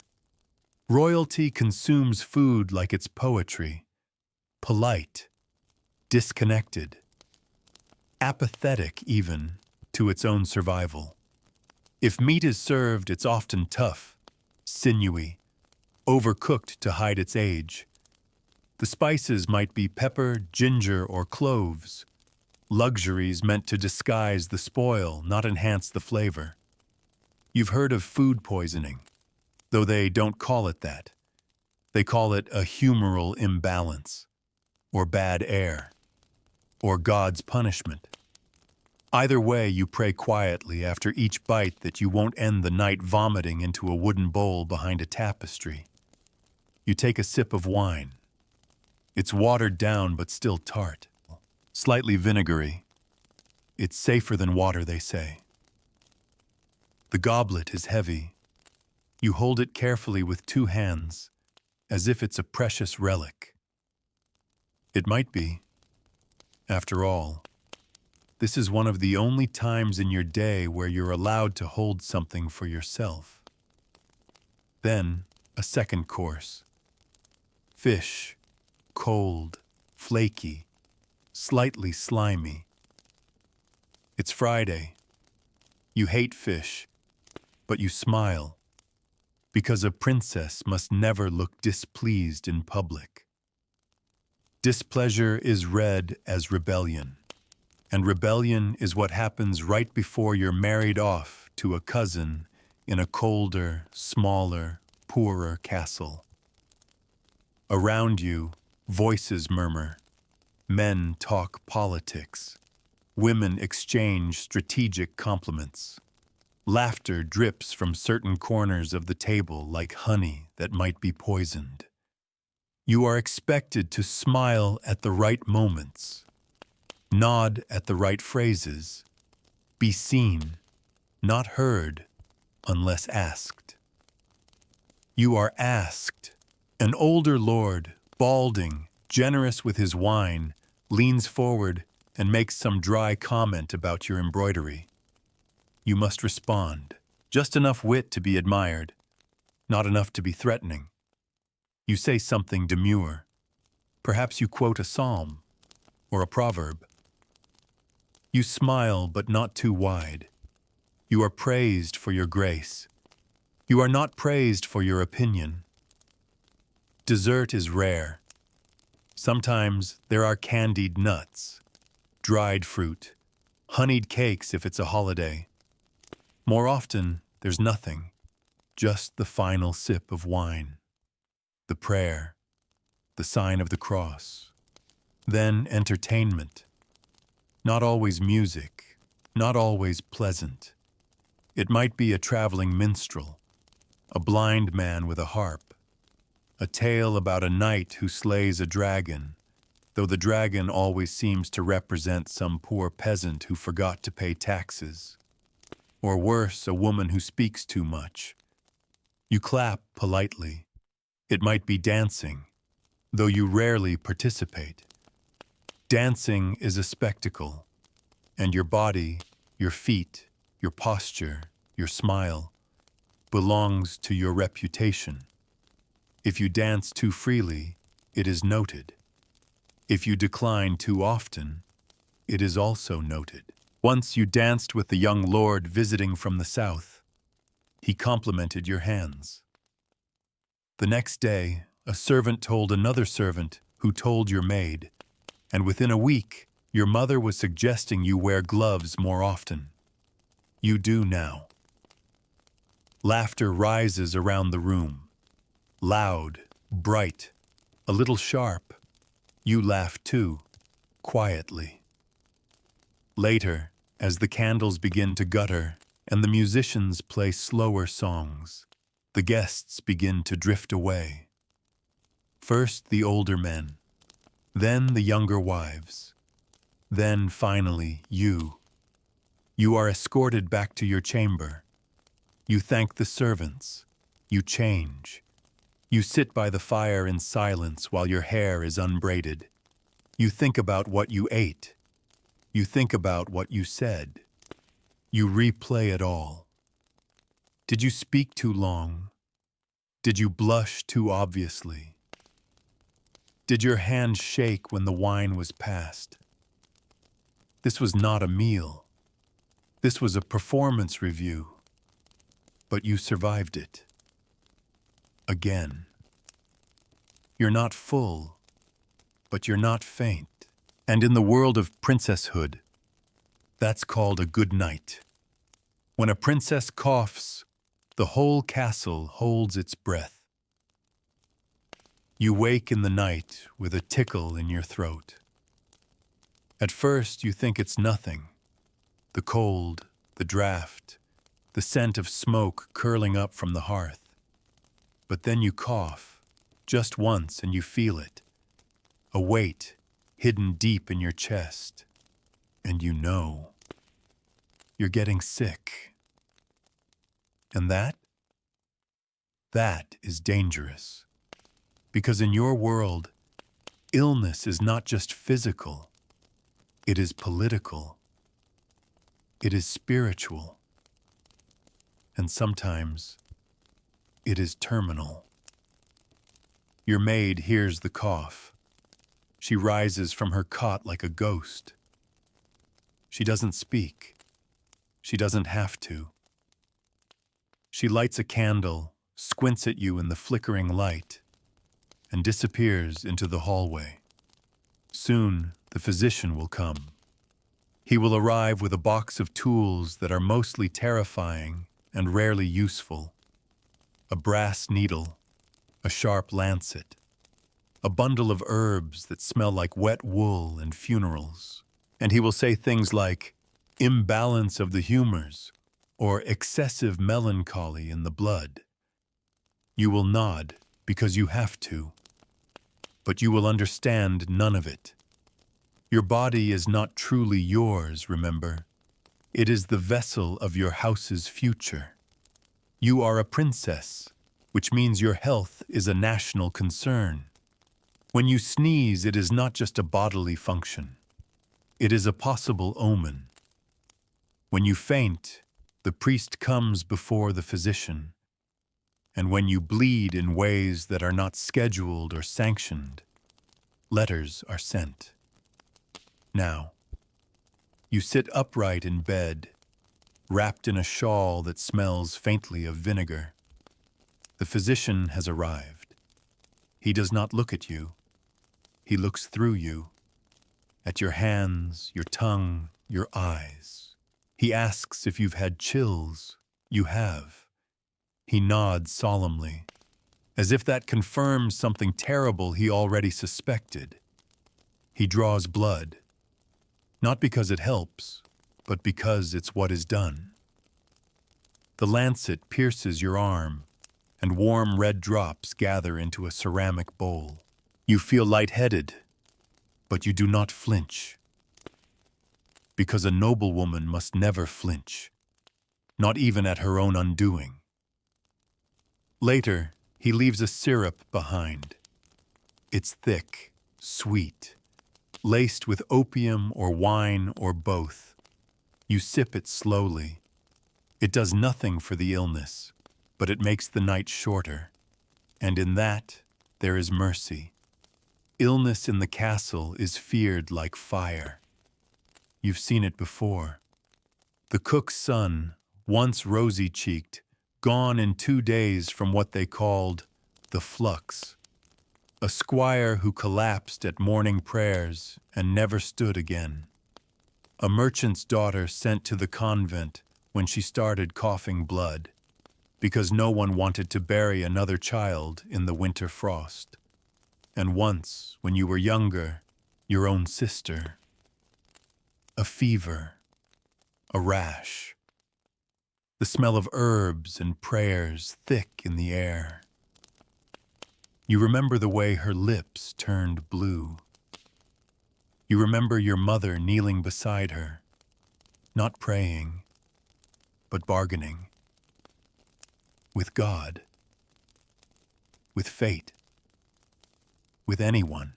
Royalty consumes food like it's poetry. Polite, disconnected, apathetic even to its own survival. If meat is served, it's often tough, sinewy, overcooked to hide its age. The spices might be pepper, ginger, or cloves, luxuries meant to disguise the spoil, not enhance the flavor. You've heard of food poisoning, though they don't call it that. They call it a humoral imbalance, or bad air, or God's punishment. Either way, you pray quietly after each bite that you won't end the night vomiting into a wooden bowl behind a tapestry. You take a sip of wine. It's watered down but still tart, slightly vinegary. It's safer than water, they say. The goblet is heavy. You hold it carefully with two hands, as if it's a precious relic. It might be. After all, this is one of the only times in your day where you're allowed to hold something for yourself. Then, a second course. Fish, cold, flaky, slightly slimy. It's Friday. You hate fish, but you smile, because a princess must never look displeased in public. Displeasure is read as rebellion, and rebellion is what happens right before you're married off to a cousin in a colder, smaller, poorer castle. Around you, voices murmur. Men talk politics. Women exchange strategic compliments. Laughter drips from certain corners of the table like honey that might be poisoned. You are expected to smile at the right moments. Nod at the right phrases. Be seen, not heard, unless asked. You are asked. An older lord, balding, generous with his wine, leans forward and makes some dry comment about your embroidery. You must respond. Just enough wit to be admired, not enough to be threatening. You say something demure. Perhaps you quote a psalm or a proverb. You smile, but not too wide. You are praised for your grace. You are not praised for your opinion. Dessert is rare. Sometimes there are candied nuts, dried fruit, honeyed cakes if it's a holiday. More often, there's nothing, just the final sip of wine, the prayer, the sign of the cross. Then entertainment. Not always music, not always pleasant. It might be a traveling minstrel, a blind man with a harp, a tale about a knight who slays a dragon, though the dragon always seems to represent some poor peasant who forgot to pay taxes. Or worse, a woman who speaks too much. You clap politely. It might be dancing, though you rarely participate. Dancing is a spectacle, and your body, your feet, your posture, your smile, belongs to your reputation. If you dance too freely, it is noted. If you decline too often, it is also noted. Once you danced with the young lord visiting from the south. He complimented your hands. The next day, a servant told another servant who told your maid, and within a week, your mother was suggesting you wear gloves more often. You do now. Laughter rises around the room. Loud, bright, a little sharp. You laugh too, quietly. Later, as the candles begin to gutter and the musicians play slower songs, the guests begin to drift away. First the older men, then the younger wives, then finally you. You are escorted back to your chamber. You thank the servants. You change. You sit by the fire in silence while your hair is unbraided. You think about what you ate. You think about what you said. You replay it all. Did you speak too long? Did you blush too obviously? Did your hand shake when the wine was passed? This was not a meal. This was a performance review. But you survived it. Again. You're not full, but you're not faint. And in the world of princesshood, that's called a good night. When a princess coughs, the whole castle holds its breath. You wake in the night with a tickle in your throat. At first, you think it's nothing. The cold, the draft, the scent of smoke curling up from the hearth. But then you cough, just once, and you feel it. A weight hidden deep in your chest, and you know you're getting sick. And that is dangerous. Because in your world, illness is not just physical, it is political, it is spiritual, and sometimes it is terminal. Your maid hears the cough. She rises from her cot like a ghost. She doesn't speak. She doesn't have to. She lights a candle, squints at you in the flickering light, and disappears into the hallway. Soon, the physician will come. He will arrive with a box of tools that are mostly terrifying and rarely useful. A brass needle, a sharp lancet, a bundle of herbs that smell like wet wool and funerals. And he will say things like, imbalance of the humors, or excessive melancholy in the blood. You will nod because you have to, but you will understand none of it. Your body is not truly yours, remember. It is the vessel of your house's future. You are a princess, which means your health is a national concern. When you sneeze, it is not just a bodily function. It is a possible omen. When you faint, the priest comes before the physician. And when you bleed in ways that are not scheduled or sanctioned, letters are sent. Now, you sit upright in bed, wrapped in a shawl that smells faintly of vinegar. The physician has arrived. He does not look at you. He looks through you, at your hands, your tongue, your eyes. He asks if you've had chills. You have. He nods solemnly, as if that confirms something terrible he already suspected. He draws blood, not because it helps, but because it's what is done. The lancet pierces your arm, and warm red drops gather into a ceramic bowl. You feel lightheaded, but you do not flinch. Because a noblewoman must never flinch, not even at her own undoing. Later, he leaves a syrup behind. It's thick, sweet, laced with opium or wine or both. You sip it slowly. It does nothing for the illness, but it makes the night shorter. And in that, there is mercy. Illness in the castle is feared like fire. You've seen it before. The cook's son, once rosy-cheeked, gone in 2 days from what they called the flux. A squire who collapsed at morning prayers and never stood again. A merchant's daughter sent to the convent when she started coughing blood, because no one wanted to bury another child in the winter frost. And once, when you were younger, your own sister. A fever, a rash. The smell of herbs and prayers thick in the air. You remember the way her lips turned blue. You remember your mother kneeling beside her, not praying, but bargaining. With God. With fate. With anyone.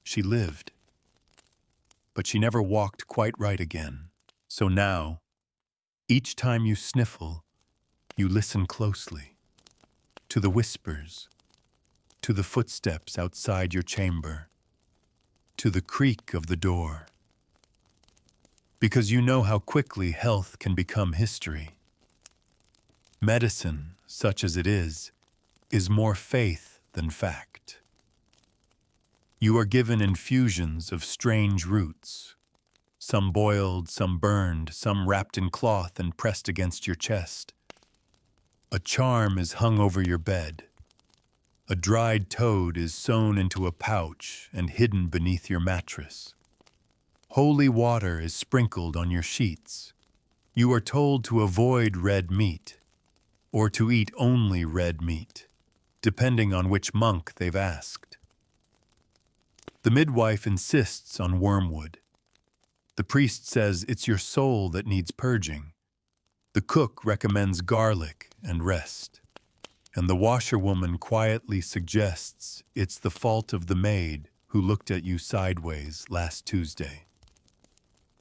She lived. But she never walked quite right again. So now, each time you sniffle, you listen closely. To the whispers, to the footsteps outside your chamber, to the creak of the door. Because you know how quickly health can become history. Medicine, such as it is more faith than fact. You are given infusions of strange roots, some boiled, some burned, some wrapped in cloth and pressed against your chest. A charm is hung over your bed. A dried toad is sewn into a pouch and hidden beneath your mattress. Holy water is sprinkled on your sheets. You are told to avoid red meat, or to eat only red meat, depending on which monk they've asked. The midwife insists on wormwood. The priest says it's your soul that needs purging. The cook recommends garlic and rest. And the washerwoman quietly suggests it's the fault of the maid who looked at you sideways last Tuesday.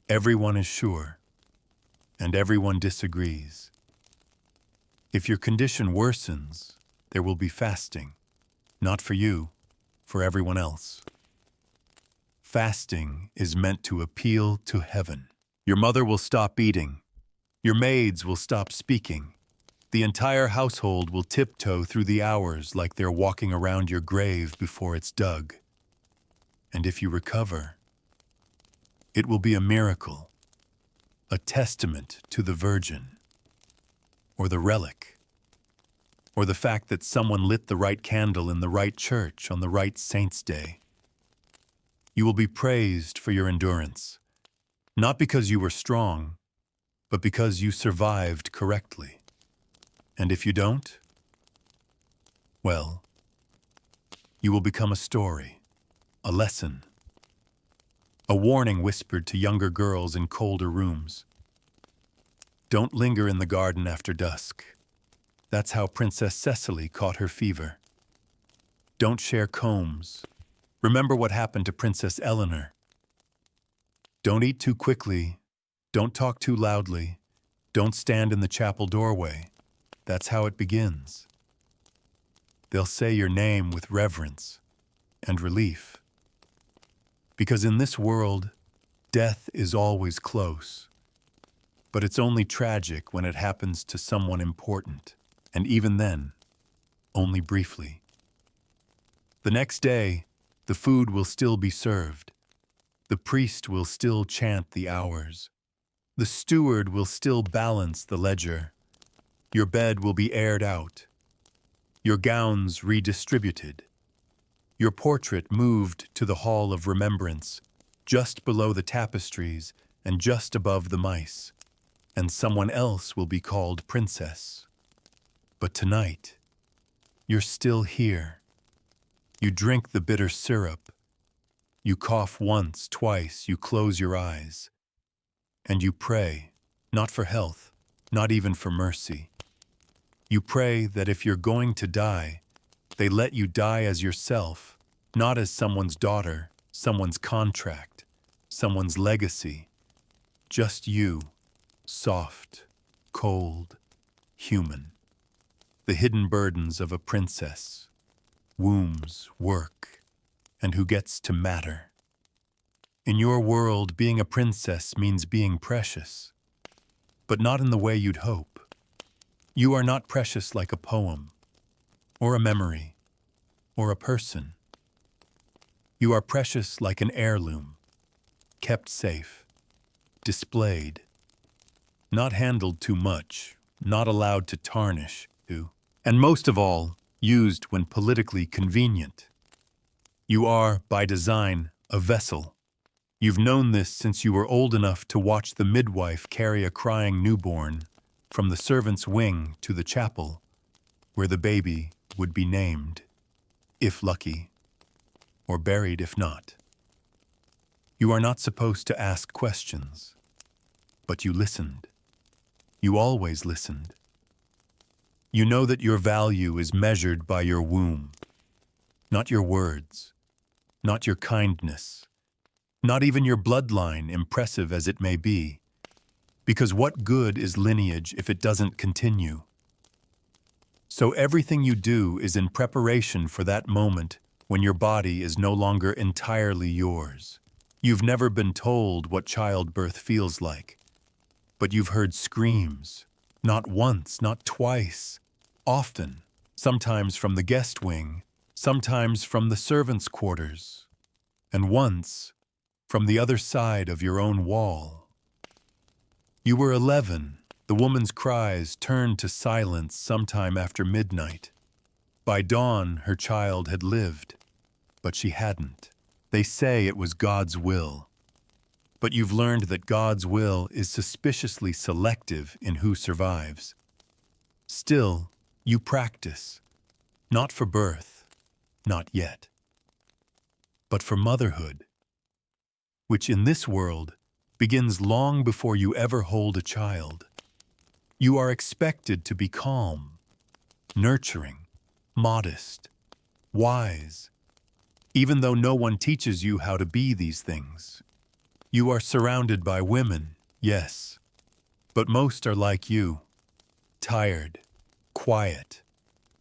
Everyone is sure, and everyone disagrees. If your condition worsens, there will be fasting. Not for you, for everyone else. Fasting is meant to appeal to heaven. Your mother will stop eating. Your maids will stop speaking. The entire household will tiptoe through the hours like they're walking around your grave before it's dug. And if you recover, it will be a miracle, a testament to the Virgin, or the relic, or the fact that someone lit the right candle in the right church on the right saint's day. You will be praised for your endurance, not because you were strong, but because you survived correctly. And if you don't, well, you will become a story, a lesson, a warning whispered to younger girls in colder rooms. Don't linger in the garden after dusk. That's how Princess Cecily caught her fever. Don't share combs. Remember what happened to Princess Eleanor. Don't eat too quickly. Don't talk too loudly. Don't stand in the chapel doorway. That's how it begins. They'll say your name with reverence and relief. Because in this world, death is always close. But it's only tragic when it happens to someone important, and even then, only briefly. The next day, the food will still be served. The priest will still chant the hours. The steward will still balance the ledger. Your bed will be aired out. Your gowns redistributed. Your portrait moved to the Hall of Remembrance, just below the tapestries and just above the mice. And someone else will be called princess. But tonight, you're still here. You drink the bitter syrup. You cough once, twice, you close your eyes. And you pray, not for health, not even for mercy. You pray that if you're going to die, they let you die as yourself, not as someone's daughter, someone's contract, someone's legacy. Just you, soft, cold, human. The hidden burdens of a princess, wombs, work, and who gets to matter. In your world, being a princess means being precious, but not in the way you'd hope. You are not precious like a poem, or a memory, or a person. You are precious like an heirloom, kept safe, displayed, not handled too much, not allowed to tarnish, and most of all, used when politically convenient. You are, by design, a vessel. You've known this since you were old enough to watch the midwife carry a crying newborn from the servant's wing to the chapel, where the baby would be named, if lucky, or buried if not. You are not supposed to ask questions, but you listened. You always listened. You know that your value is measured by your womb, not your words, not your kindness, not even your bloodline, impressive as it may be, because what good is lineage if it doesn't continue? So everything you do is in preparation for that moment when your body is no longer entirely yours. You've never been told what childbirth feels like, but you've heard screams, not once, not twice, often, sometimes from the guest wing, sometimes from the servants' quarters, and once from the other side of your own wall. You were 11. The woman's cries turned to silence sometime after midnight. By dawn, her child had lived, but she hadn't. They say it was God's will. But you've learned that God's will is suspiciously selective in who survives. Still, you practice, not for birth, not yet, but for motherhood, which in this world begins long before you ever hold a child. You are expected to be calm, nurturing, modest, wise, even though no one teaches you how to be these things. You are surrounded by women, yes, but most are like you, tired, quiet,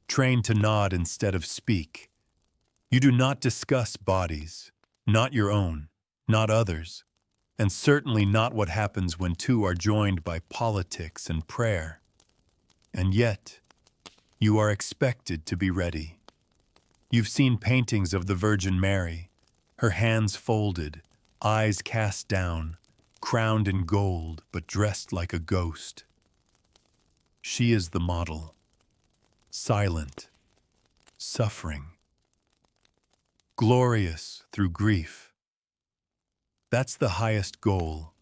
trained to nod instead of speak. You do not discuss bodies, not your own, not others, and certainly not what happens when two are joined by politics and prayer. And yet, you are expected to be ready. You've seen paintings of the Virgin Mary, her hands folded, eyes cast down, crowned in gold but dressed like a ghost. She is the model, silent, suffering, glorious through grief. That's the highest goal,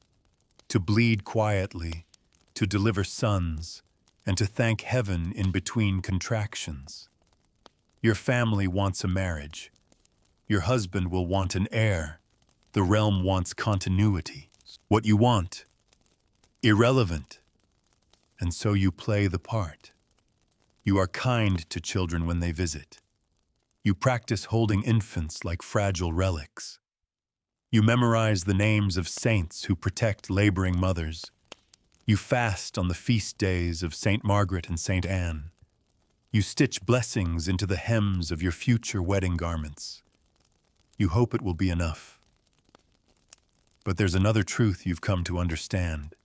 to bleed quietly, to deliver sons, and to thank heaven in between contractions. Your family wants a marriage. Your husband will want an heir. The realm wants continuity. What you want, irrelevant. And so you play the part. You are kind to children when they visit. You practice holding infants like fragile relics. You memorize the names of saints who protect laboring mothers. You fast on the feast days of St. Margaret and St. Anne. You stitch blessings into the hems of your future wedding garments. You hope it will be enough. But there's another truth you've come to understand.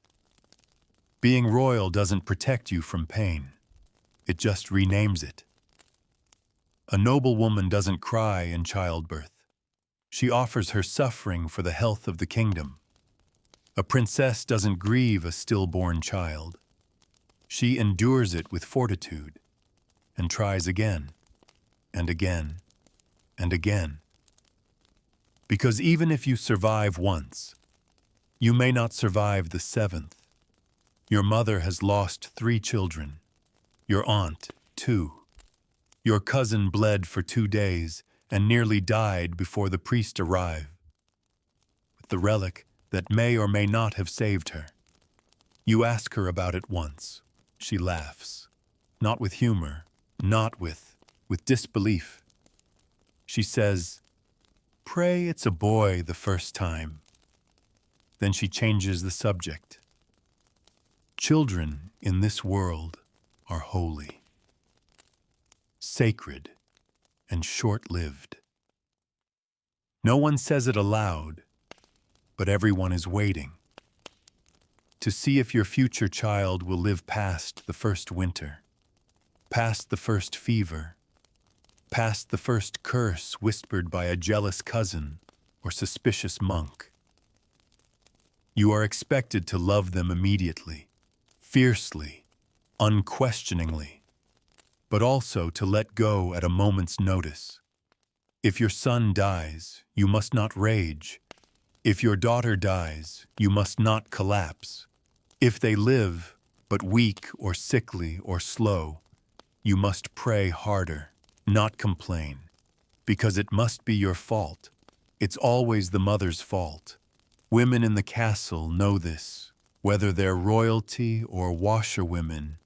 Being royal doesn't protect you from pain. It just renames it. A noble woman doesn't cry in childbirth. She offers her suffering for the health of the kingdom. A princess doesn't grieve a stillborn child. She endures it with fortitude and tries again and again and again. Because even if you survive once, you may not survive the seventh. Your mother has lost 3 children. Your aunt, 2. Your cousin bled for 2 days and nearly died before the priest arrived, with the relic that may or may not have saved her. You ask her about it once. She laughs, not with humor, not with disbelief. She says, "Pray it's a boy the first time." Then she changes the subject. Children in this world are holy, sacred, and short-lived. No one says it aloud, but everyone is waiting to see if your future child will live past the first winter, past the first fever, past the first curse whispered by a jealous cousin or suspicious monk. You are expected to love them immediately, fiercely, unquestioningly, but also to let go at a moment's notice. If your son dies, you must not rage. If your daughter dies, you must not collapse. If they live, but weak or sickly or slow, you must pray harder, not complain, because it must be your fault. It's always the mother's fault. Women in the castle know this. Whether they're royalty or washerwomen,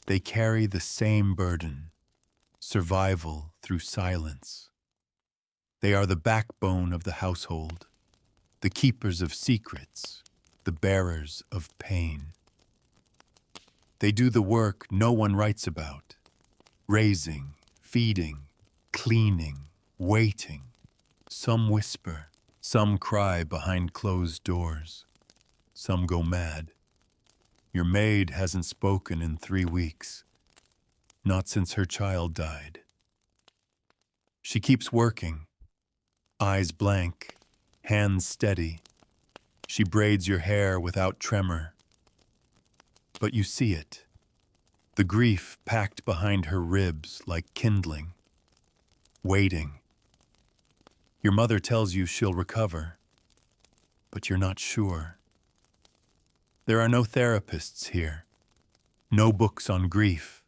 they carry the same burden, survival through silence. They are the backbone of the household, the keepers of secrets, the bearers of pain. They do the work no one writes about, raising, feeding, cleaning, waiting. Some whisper, some cry behind closed doors, some go mad. Your maid hasn't spoken in 3 weeks, not since her child died. She keeps working, eyes blank, hands steady. She braids your hair without tremor. But you see it, the grief packed behind her ribs like kindling, waiting. Your mother tells you she'll recover, but you're not sure. There are no therapists here, no books on grief,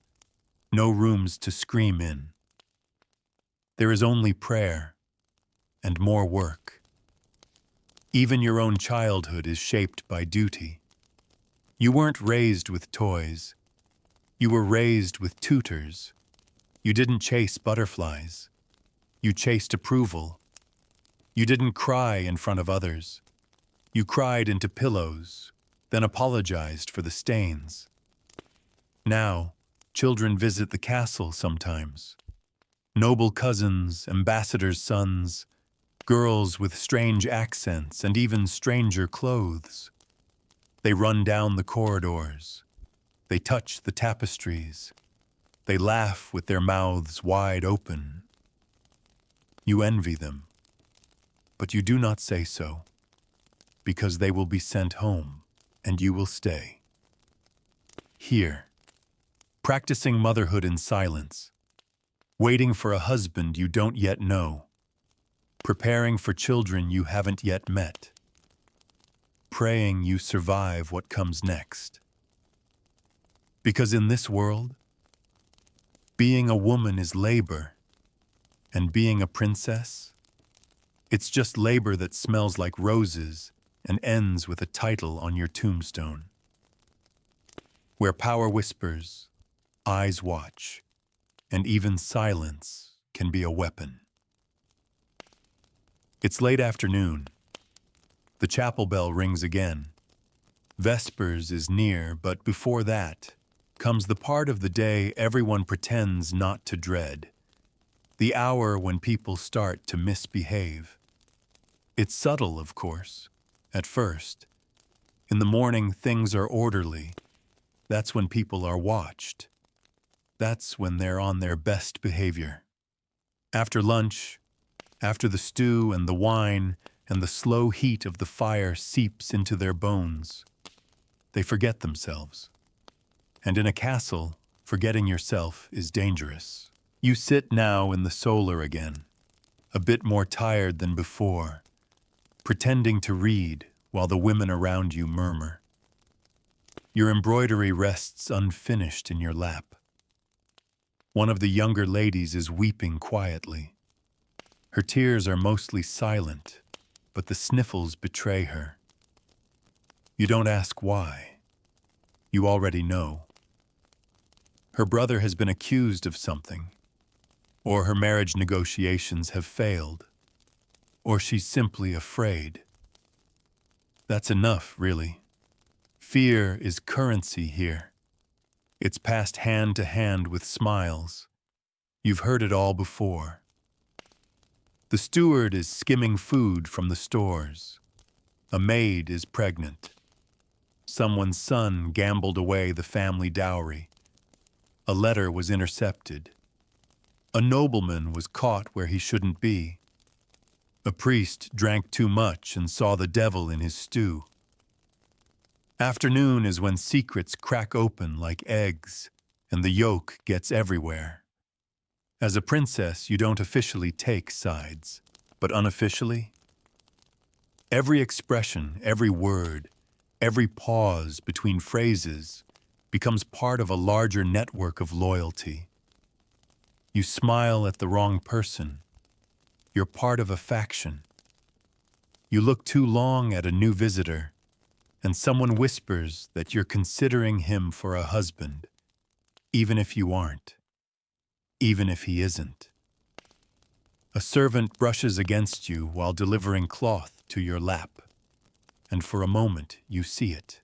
no rooms to scream in. There is only prayer and more work. Even your own childhood is shaped by duty. You weren't raised with toys. You were raised with tutors. You didn't chase butterflies. You chased approval. You didn't cry in front of others. You cried into pillows, then apologized for the stains. Now, children visit the castle sometimes. Noble cousins, ambassadors' sons, girls with strange accents and even stranger clothes. They run down the corridors. They touch the tapestries. They laugh with their mouths wide open. You envy them, but you do not say so, because they will be sent home and you will stay. Here, practicing motherhood in silence, waiting for a husband you don't yet know, preparing for children you haven't yet met, praying you survive what comes next. Because in this world, being a woman is labor, and being a princess, It's just labor that smells like roses and ends with a title on your tombstone. Where power whispers, eyes watch, and even silence can be a weapon. It's late afternoon. The chapel bell rings again. Vespers is near, but before that comes the part of the day everyone pretends not to dread. The hour when people start to misbehave. It's subtle, of course, at first. In the morning, things are orderly. That's when people are watched. That's when they're on their best behavior. After lunch, after the stew and the wine and the slow heat of the fire seeps into their bones, they forget themselves. And in a castle, forgetting yourself is dangerous. You sit now in the solar again, a bit more tired than before, pretending to read while the women around you murmur. Your embroidery rests unfinished in your lap. One of the younger ladies is weeping quietly. Her tears are mostly silent, but the sniffles betray her. You don't ask why. You already know. Her brother has been accused of something, or her marriage negotiations have failed, or she's simply afraid. That's enough, really. Fear is currency here. It's passed hand to hand with smiles. You've heard it all before. The steward is skimming food from the stores. A maid is pregnant. Someone's son gambled away the family dowry. A letter was intercepted. A nobleman was caught where he shouldn't be. A priest drank too much and saw the devil in his stew. Afternoon is when secrets crack open like eggs, and the yolk gets everywhere. As a princess, you don't officially take sides, but unofficially? Every expression, every word, every pause between phrases becomes part of a larger network of loyalty. You smile at the wrong person. You're part of a faction. You look too long at a new visitor, and someone whispers that you're considering him for a husband, even if you aren't, even if he isn't. A servant brushes against you while delivering cloth to your lap, and for a moment you see it,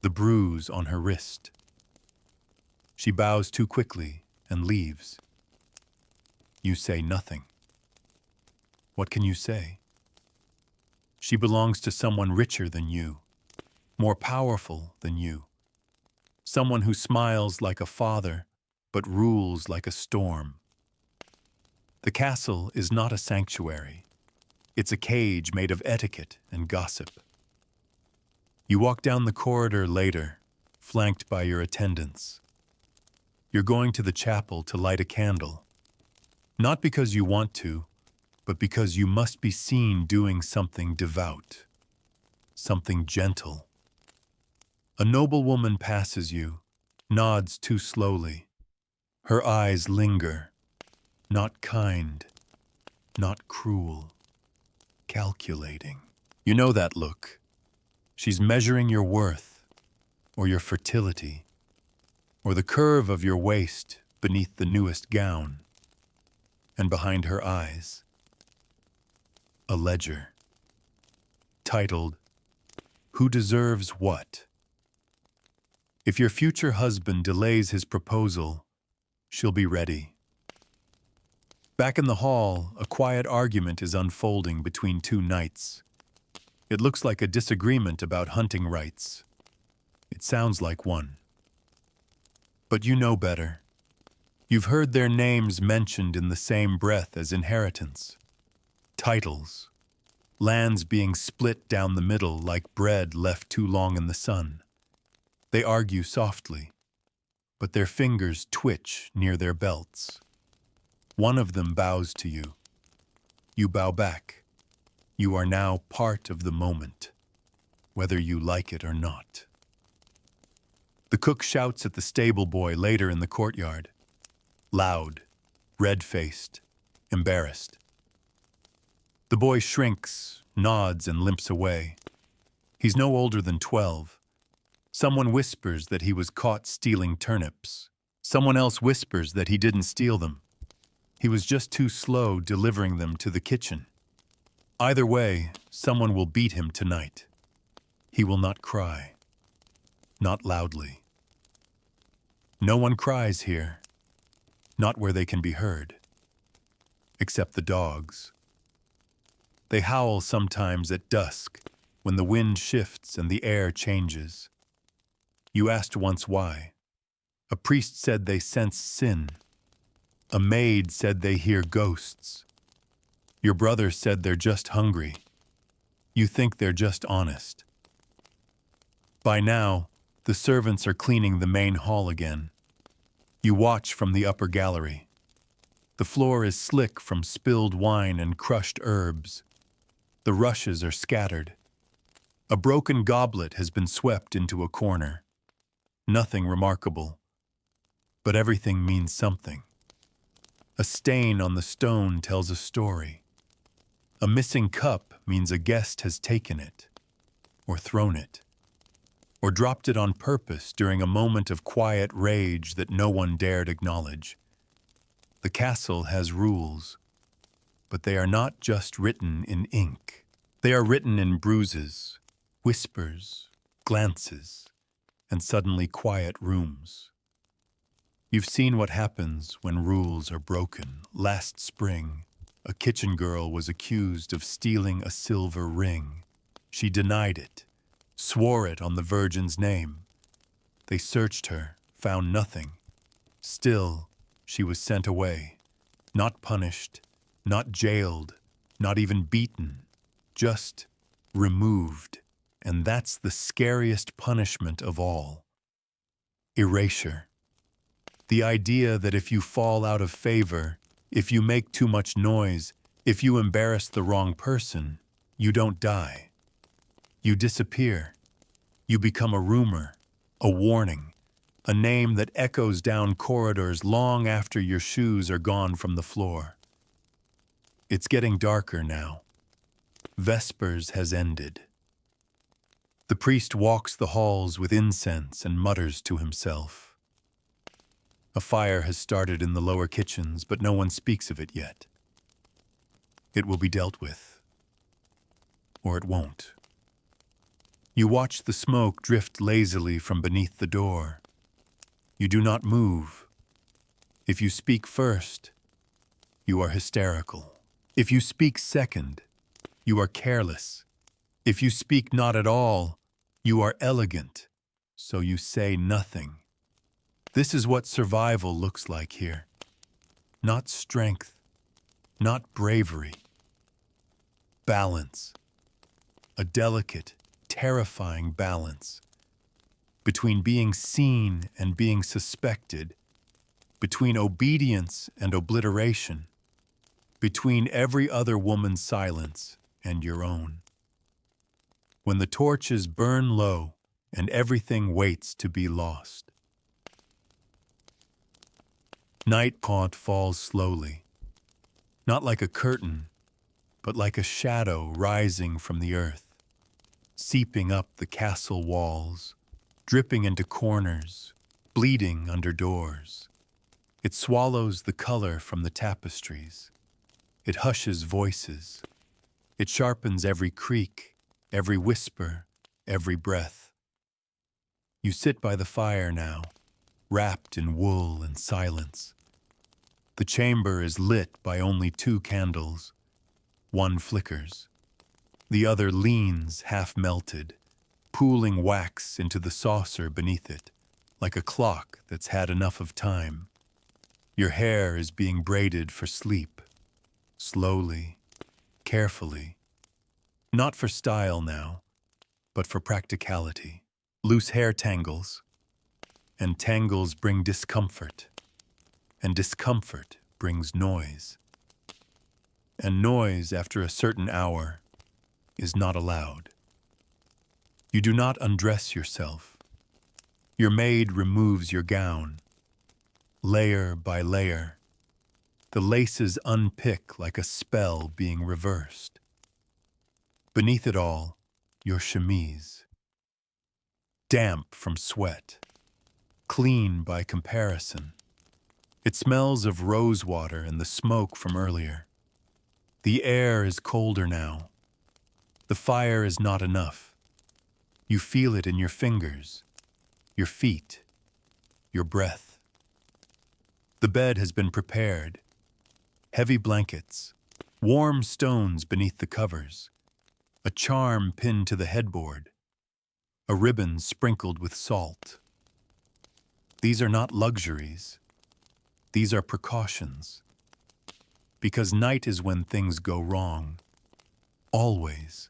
the bruise on her wrist. She bows too quickly and leaves. You say nothing. What can you say? She belongs to someone richer than you, more powerful than you, someone who smiles like a father but rules like a storm. The castle is not a sanctuary. It's a cage made of etiquette and gossip. You walk down the corridor later, flanked by your attendants. You're going to the chapel to light a candle, not because you want to, but because you must be seen doing something devout, something gentle. A noblewoman passes you, nods too slowly. Her eyes linger, not kind, not cruel, calculating. You know that look. She's measuring your worth, or your fertility, or the curve of your waist beneath the newest gown. And behind her eyes, a ledger, titled, "Who Deserves What?" If your future husband delays his proposal, she'll be ready. Back in the hall, a quiet argument is unfolding between two knights. It looks like a disagreement about hunting rights. It sounds like one. But you know better. You've heard their names mentioned in the same breath as inheritance. Titles. Lands being split down the middle like bread left too long in the sun. They argue softly, but their fingers twitch near their belts. One of them bows to you. You bow back. You are now part of the moment, whether you like it or not. The cook shouts at the stable boy later in the courtyard. Loud, red-faced, embarrassed. The boy shrinks, nods, and limps away. He's no older than 12. Someone whispers that he was caught stealing turnips. Someone else whispers that he didn't steal them. He was just too slow delivering them to the kitchen. Either way, someone will beat him tonight. He will not cry. Not loudly. No one cries here. Not where they can be heard. Except the dogs. They howl sometimes at dusk, when the wind shifts and the air changes. You asked once why. A priest said they sense sin. A maid said they hear ghosts. Your brother said they're just hungry. You think they're just honest. By now, the servants are cleaning the main hall again. You watch from the upper gallery. The floor is slick from spilled wine and crushed herbs. The rushes are scattered. A broken goblet has been swept into a corner. Nothing remarkable, but everything means something. A stain on the stone tells a story. A missing cup means a guest has taken it, or thrown it, or dropped it on purpose during a moment of quiet rage that no one dared acknowledge. The castle has rules, but they are not just written in ink. They are written in bruises, whispers, glances, and suddenly quiet rooms. You've seen what happens when rules are broken. Last spring, a kitchen girl was accused of stealing a silver ring. She denied it, swore it on the Virgin's name. They searched her, found nothing. Still, she was sent away, not punished, not jailed, not even beaten, just removed. And that's the scariest punishment of all. Erasure. The idea that if you fall out of favor, if you make too much noise, if you embarrass the wrong person, you don't die. You disappear. You become a rumor, a warning, a name that echoes down corridors long after your shoes are gone from the floor. It's getting darker now. Vespers has ended. The priest walks the halls with incense and mutters to himself. A fire has started in the lower kitchens, but no one speaks of it yet. It will be dealt with. Or it won't. You watch the smoke drift lazily from beneath the door. You do not move. If you speak first, you are hysterical. If you speak second, you are careless. If you speak not at all, you are elegant, so you say nothing. This is what survival looks like here. Not strength, not bravery. Balance. A delicate, terrifying balance. Between being seen and being suspected. Between obedience and obliteration. Between every other woman's silence and your own. When the torches burn low and everything waits to be lost. Night falls slowly, not like a curtain, but like a shadow rising from the earth, seeping up the castle walls, dripping into corners, bleeding under doors. It swallows the color from the tapestries. It hushes voices. It sharpens every creak, every whisper, every breath. You sit by the fire now, wrapped in wool and silence. The chamber is lit by only 2 candles. One flickers. The other leans half-melted, pooling wax into the saucer beneath it, like a clock that's had enough of time. Your hair is being braided for sleep, slowly, carefully. Not for style now, but for practicality. Loose hair tangles, and tangles bring discomfort, and discomfort brings noise. And noise after a certain hour is not allowed. You do not undress yourself. Your maid removes your gown, layer by layer. The laces unpick like a spell being reversed. Beneath it all, your chemise. Damp from sweat. Clean by comparison. It smells of rosewater and the smoke from earlier. The air is colder now. The fire is not enough. You feel it in your fingers, your feet, your breath. The bed has been prepared. Heavy blankets, warm stones beneath the covers, a charm pinned to the headboard, a ribbon sprinkled with salt. These are not luxuries. These are precautions. Because night is when things go wrong. Always.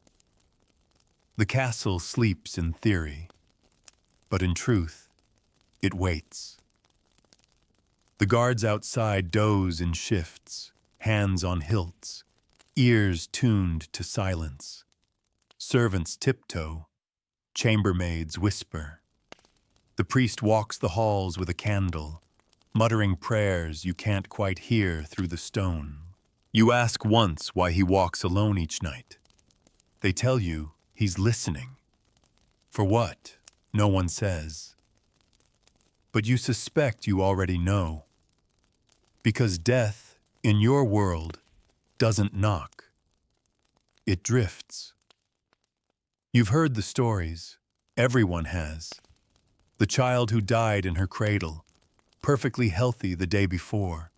The castle sleeps in theory, but in truth, it waits. The guards outside doze in shifts, hands on hilts, ears tuned to silence. Servants tiptoe, chambermaids whisper. The priest walks the halls with a candle, muttering prayers you can't quite hear through the stone. You ask once why he walks alone each night. They tell you he's listening. For what? No one says. But you suspect you already know. Because death, in your world, doesn't knock. It drifts. You've heard the stories. Everyone has. The child who died in her cradle, perfectly healthy the day before.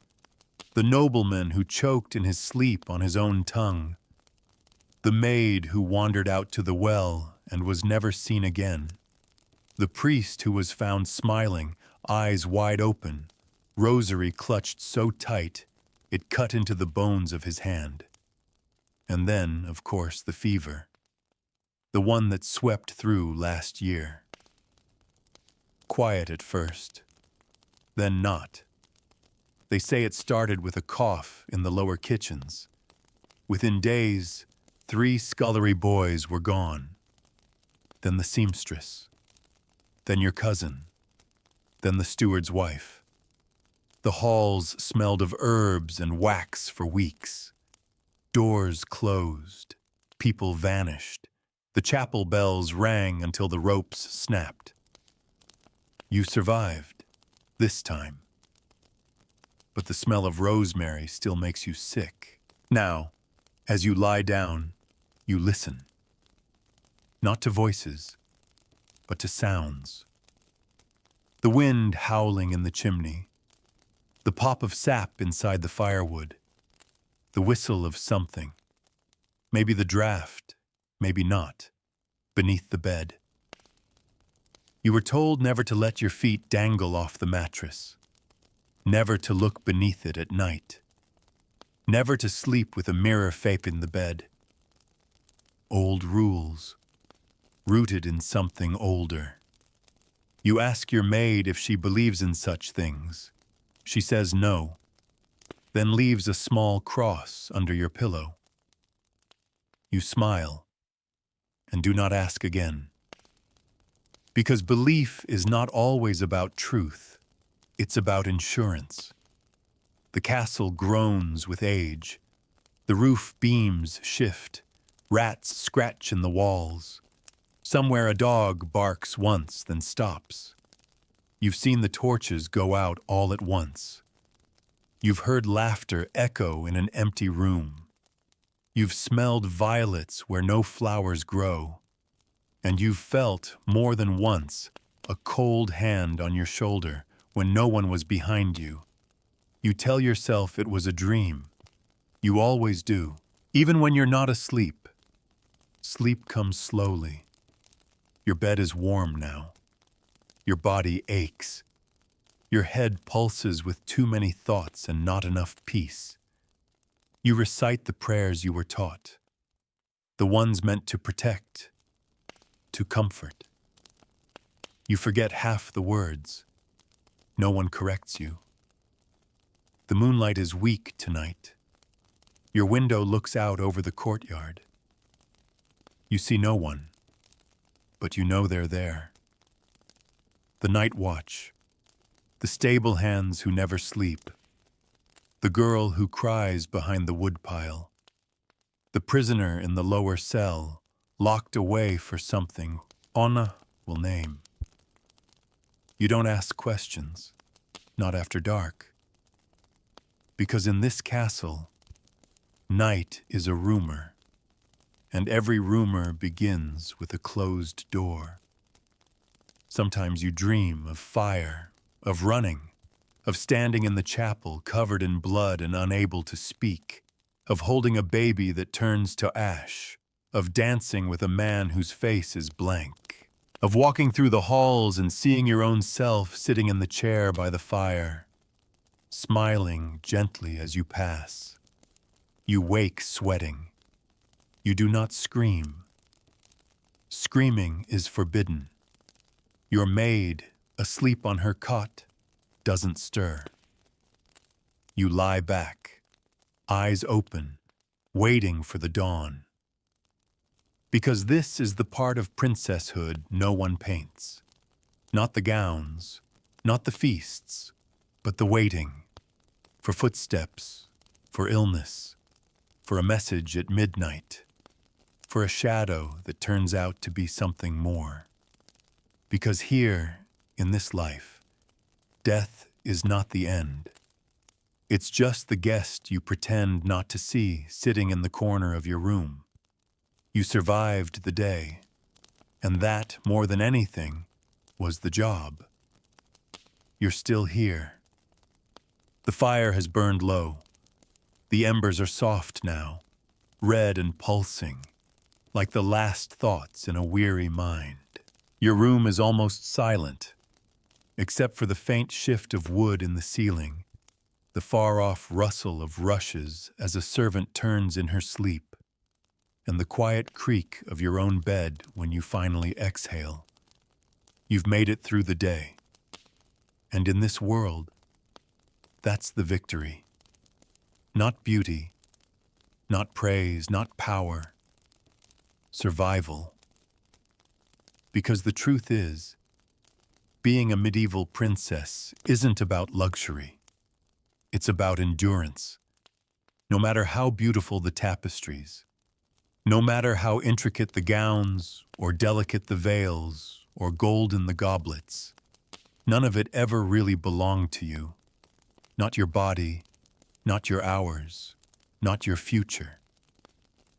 The nobleman who choked in his sleep on his own tongue. The maid who wandered out to the well and was never seen again. The priest who was found smiling, eyes wide open, rosary clutched so tight it cut into the bones of his hand. And then, of course, the fever. The one that swept through last year. Quiet at first, then not. They say it started with a cough in the lower kitchens. Within days, 3 scullery boys were gone. Then the seamstress. Then your cousin. Then the steward's wife. The halls smelled of herbs and wax for weeks. Doors closed. People vanished. The chapel bells rang until the ropes snapped. You survived, this time. But the smell of rosemary still makes you sick. Now, as you lie down, you listen. Not to voices, but to sounds. The wind howling in the chimney. The pop of sap inside the firewood. The whistle of something. Maybe the draft, maybe not, beneath the bed. You were told never to let your feet dangle off the mattress. Never to look beneath it at night. Never to sleep with a mirror in the bed. Old rules, rooted in something older. You ask your maid if she believes in such things. She says no, then leaves a small cross under your pillow. You smile and do not ask again. Because belief is not always about truth. It's about insurance. The castle groans with age. The roof beams shift. Rats scratch in the walls. Somewhere a dog barks once, then stops. You've seen the torches go out all at once. You've heard laughter echo in an empty room. You've smelled violets where no flowers grow. And you've felt, more than once, a cold hand on your shoulder when no one was behind you. You tell yourself it was a dream. You always do, even when you're not asleep. Sleep comes slowly. Your bed is warm now. Your body aches. Your head pulses with too many thoughts and not enough peace. You recite the prayers you were taught, the ones meant to protect, to comfort. You forget half the words. No one corrects you. The moonlight is weak tonight. Your window looks out over the courtyard. You see no one, but you know they're there. The night watch, the stable hands who never sleep, the girl who cries behind the woodpile, the prisoner in the lower cell, locked away for something Anna will name. You don't ask questions, not after dark, because in this castle, night is a rumor, and every rumor begins with a closed door. Sometimes you dream of fire, of running, of standing in the chapel covered in blood and unable to speak, of holding a baby that turns to ash, of dancing with a man whose face is blank, of walking through the halls and seeing your own self sitting in the chair by the fire, smiling gently as you pass. You wake sweating. You do not scream. Screaming is forbidden. Your maid, asleep on her cot, doesn't stir. You lie back, eyes open, waiting for the dawn. Because this is the part of princesshood no one paints. Not the gowns, not the feasts, but the waiting. For footsteps, for illness, for a message at midnight, for a shadow that turns out to be something more. Because here, in this life, death is not the end. It's just the guest you pretend not to see sitting in the corner of your room. You survived the day, and that, more than anything, was the job. You're still here. The fire has burned low. The embers are soft now, red and pulsing, like the last thoughts in a weary mind. Your room is almost silent, except for the faint shift of wood in the ceiling, the far-off rustle of rushes as a servant turns in her sleep, and the quiet creak of your own bed when you finally exhale. You've made it through the day. And in this world, that's the victory. Not beauty, not praise, not power. Survival. Because the truth is, being a medieval princess isn't about luxury. It's about endurance. No matter how beautiful the tapestries, no matter how intricate the gowns, or delicate the veils, or golden the goblets, none of it ever really belonged to you. Not your body, not your hours, not your future.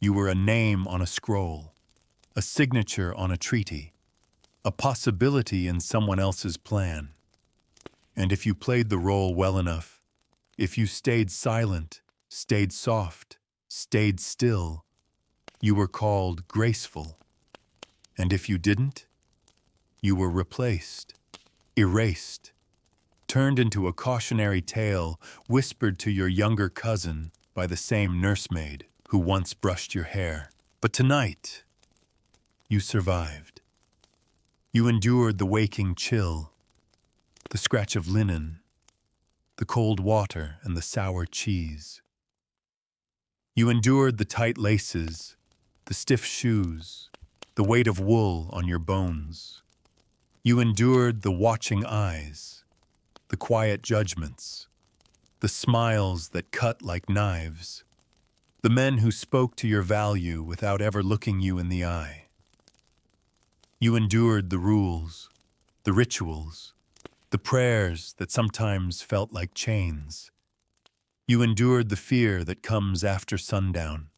You were a name on a scroll, a signature on a treaty, a possibility in someone else's plan. And if you played the role well enough, if you stayed silent, stayed soft, stayed still, you were called graceful. And if you didn't, you were replaced, erased, turned into a cautionary tale whispered to your younger cousin by the same nursemaid who once brushed your hair. But tonight, you survived. You endured the waking chill, the scratch of linen, the cold water and the sour cheese. You endured the tight laces, the stiff shoes, the weight of wool on your bones. You endured the watching eyes, the quiet judgments, the smiles that cut like knives, the men who spoke to your value without ever looking you in the eye. You endured the rules, the rituals, the prayers that sometimes felt like chains. You endured the fear that comes after sundown,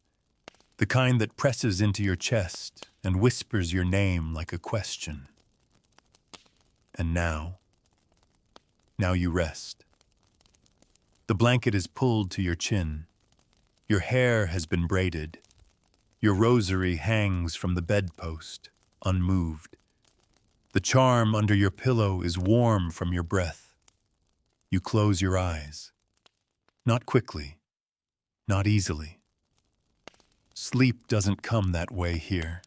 the kind that presses into your chest and whispers your name like a question. And now you rest. The blanket is pulled to your chin. Your hair has been braided. Your rosary hangs from the bedpost, unmoved. The charm under your pillow is warm from your breath. You close your eyes. Not quickly, not easily. Sleep doesn't come that way here.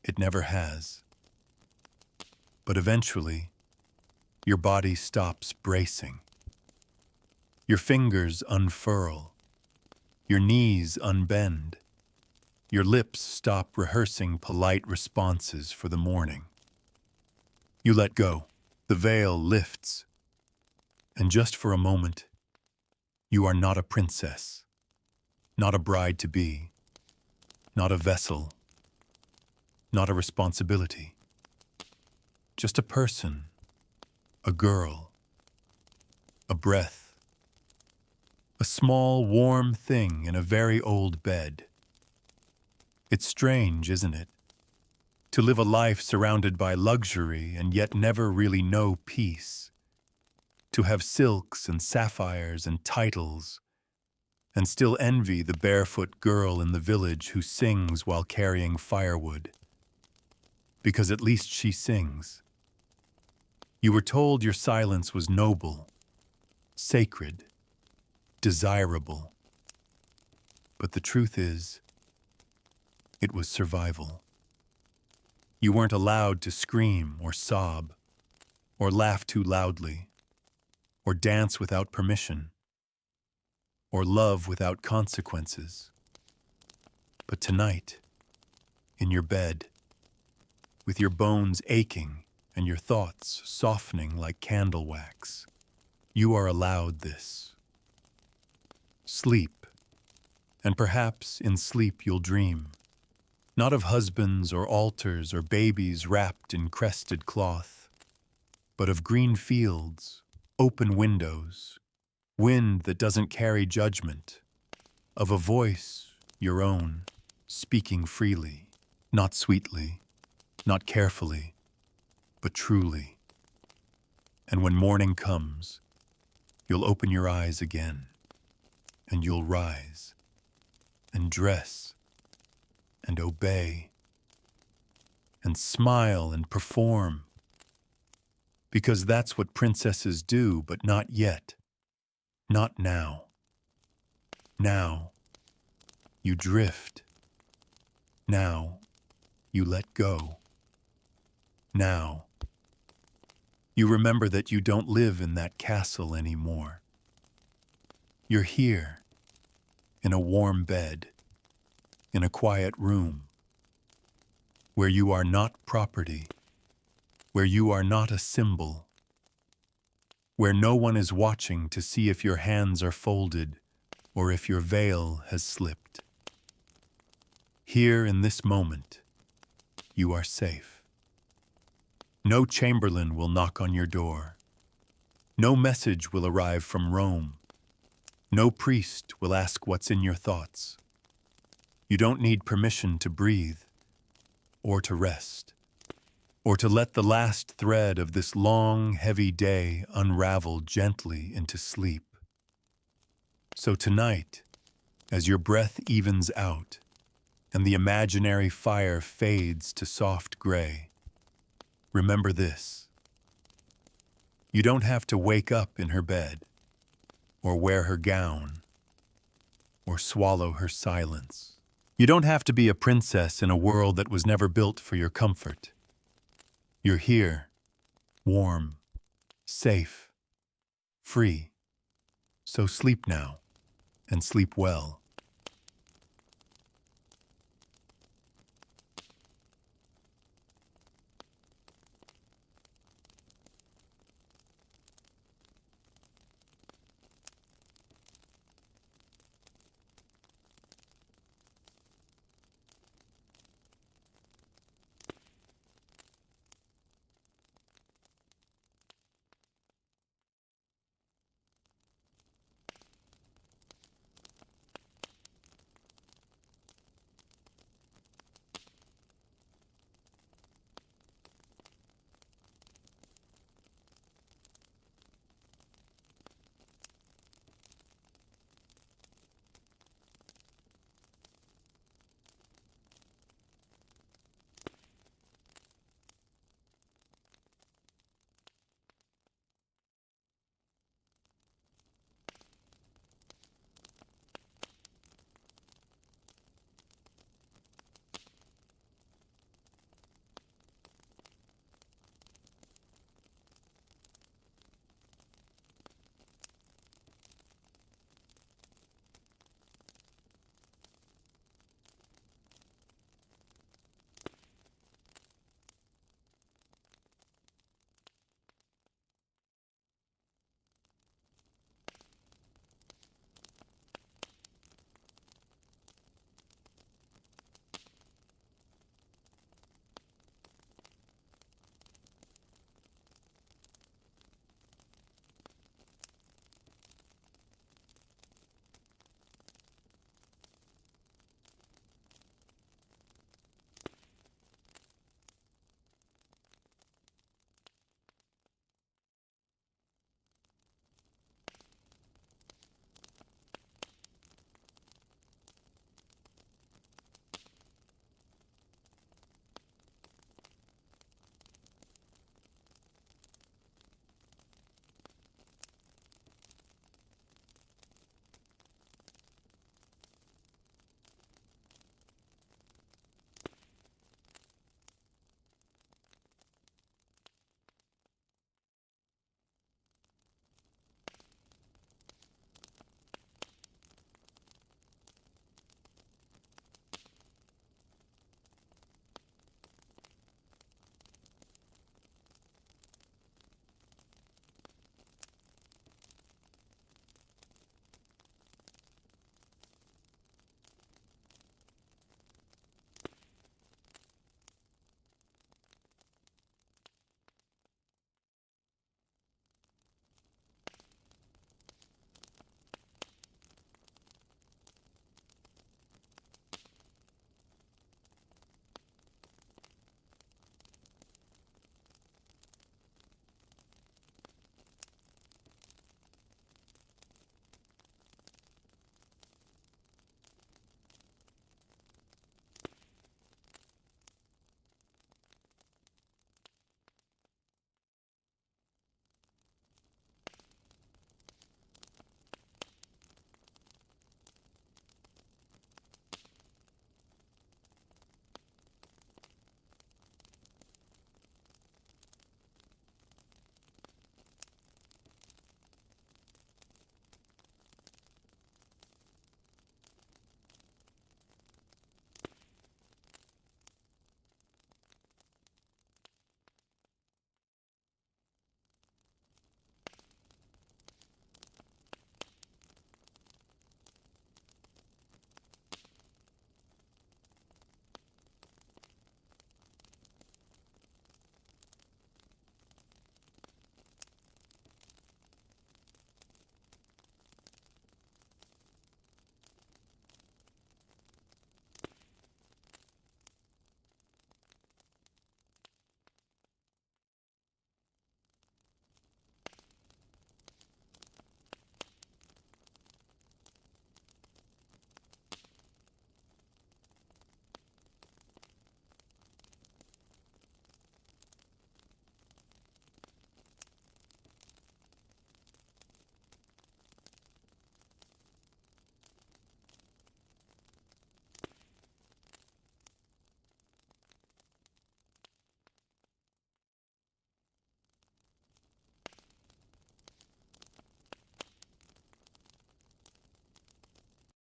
It never has. But eventually, your body stops bracing. Your fingers unfurl. Your knees unbend. Your lips stop rehearsing polite responses for the morning. You let go. The veil lifts. And just for a moment, You are not a princess, not a bride-to-be, not a vessel, not a responsibility. Just a person, a girl, a breath, a small, warm thing in a very old bed. It's strange, isn't it? To live a life surrounded by luxury and yet never really know peace. To have silks and sapphires and titles, and still envy the barefoot girl in the village who sings while carrying firewood. Because at least she sings. You were told your silence was noble, sacred, desirable. But the truth is, it was survival. You weren't allowed to scream or sob, or laugh too loudly, or dance without permission, or love without consequences. But tonight, in your bed, with your bones aching and your thoughts softening like candle wax, you are allowed this. Sleep, and perhaps in sleep you'll dream, not of husbands or altars or babies wrapped in crested cloth, but of green fields, open windows, wind that doesn't carry judgment, of a voice, your own, speaking freely, not sweetly, not carefully, but truly. And when morning comes, you'll open your eyes again, and you'll rise, and dress, and obey, and smile and perform, because that's what princesses do, but not yet, not now. Now, you drift. Now, you let go. Now, you remember that you don't live in that castle anymore. You're here, in a warm bed, in a quiet room, where you are not property, where you are not a symbol, where no one is watching to see if your hands are folded or if your veil has slipped. Here in this moment, you are safe. No chamberlain will knock on your door. No message will arrive from Rome. No priest will ask what's in your thoughts. You don't need permission to breathe, or to rest, or to let the last thread of this long, heavy day unravel gently into sleep. So tonight, as your breath evens out, and the imaginary fire fades to soft gray, remember this. You don't have to wake up in her bed, or wear her gown, or swallow her silence. You don't have to be a princess in a world that was never built for your comfort. You're here, warm, safe, free. So sleep now, and sleep well.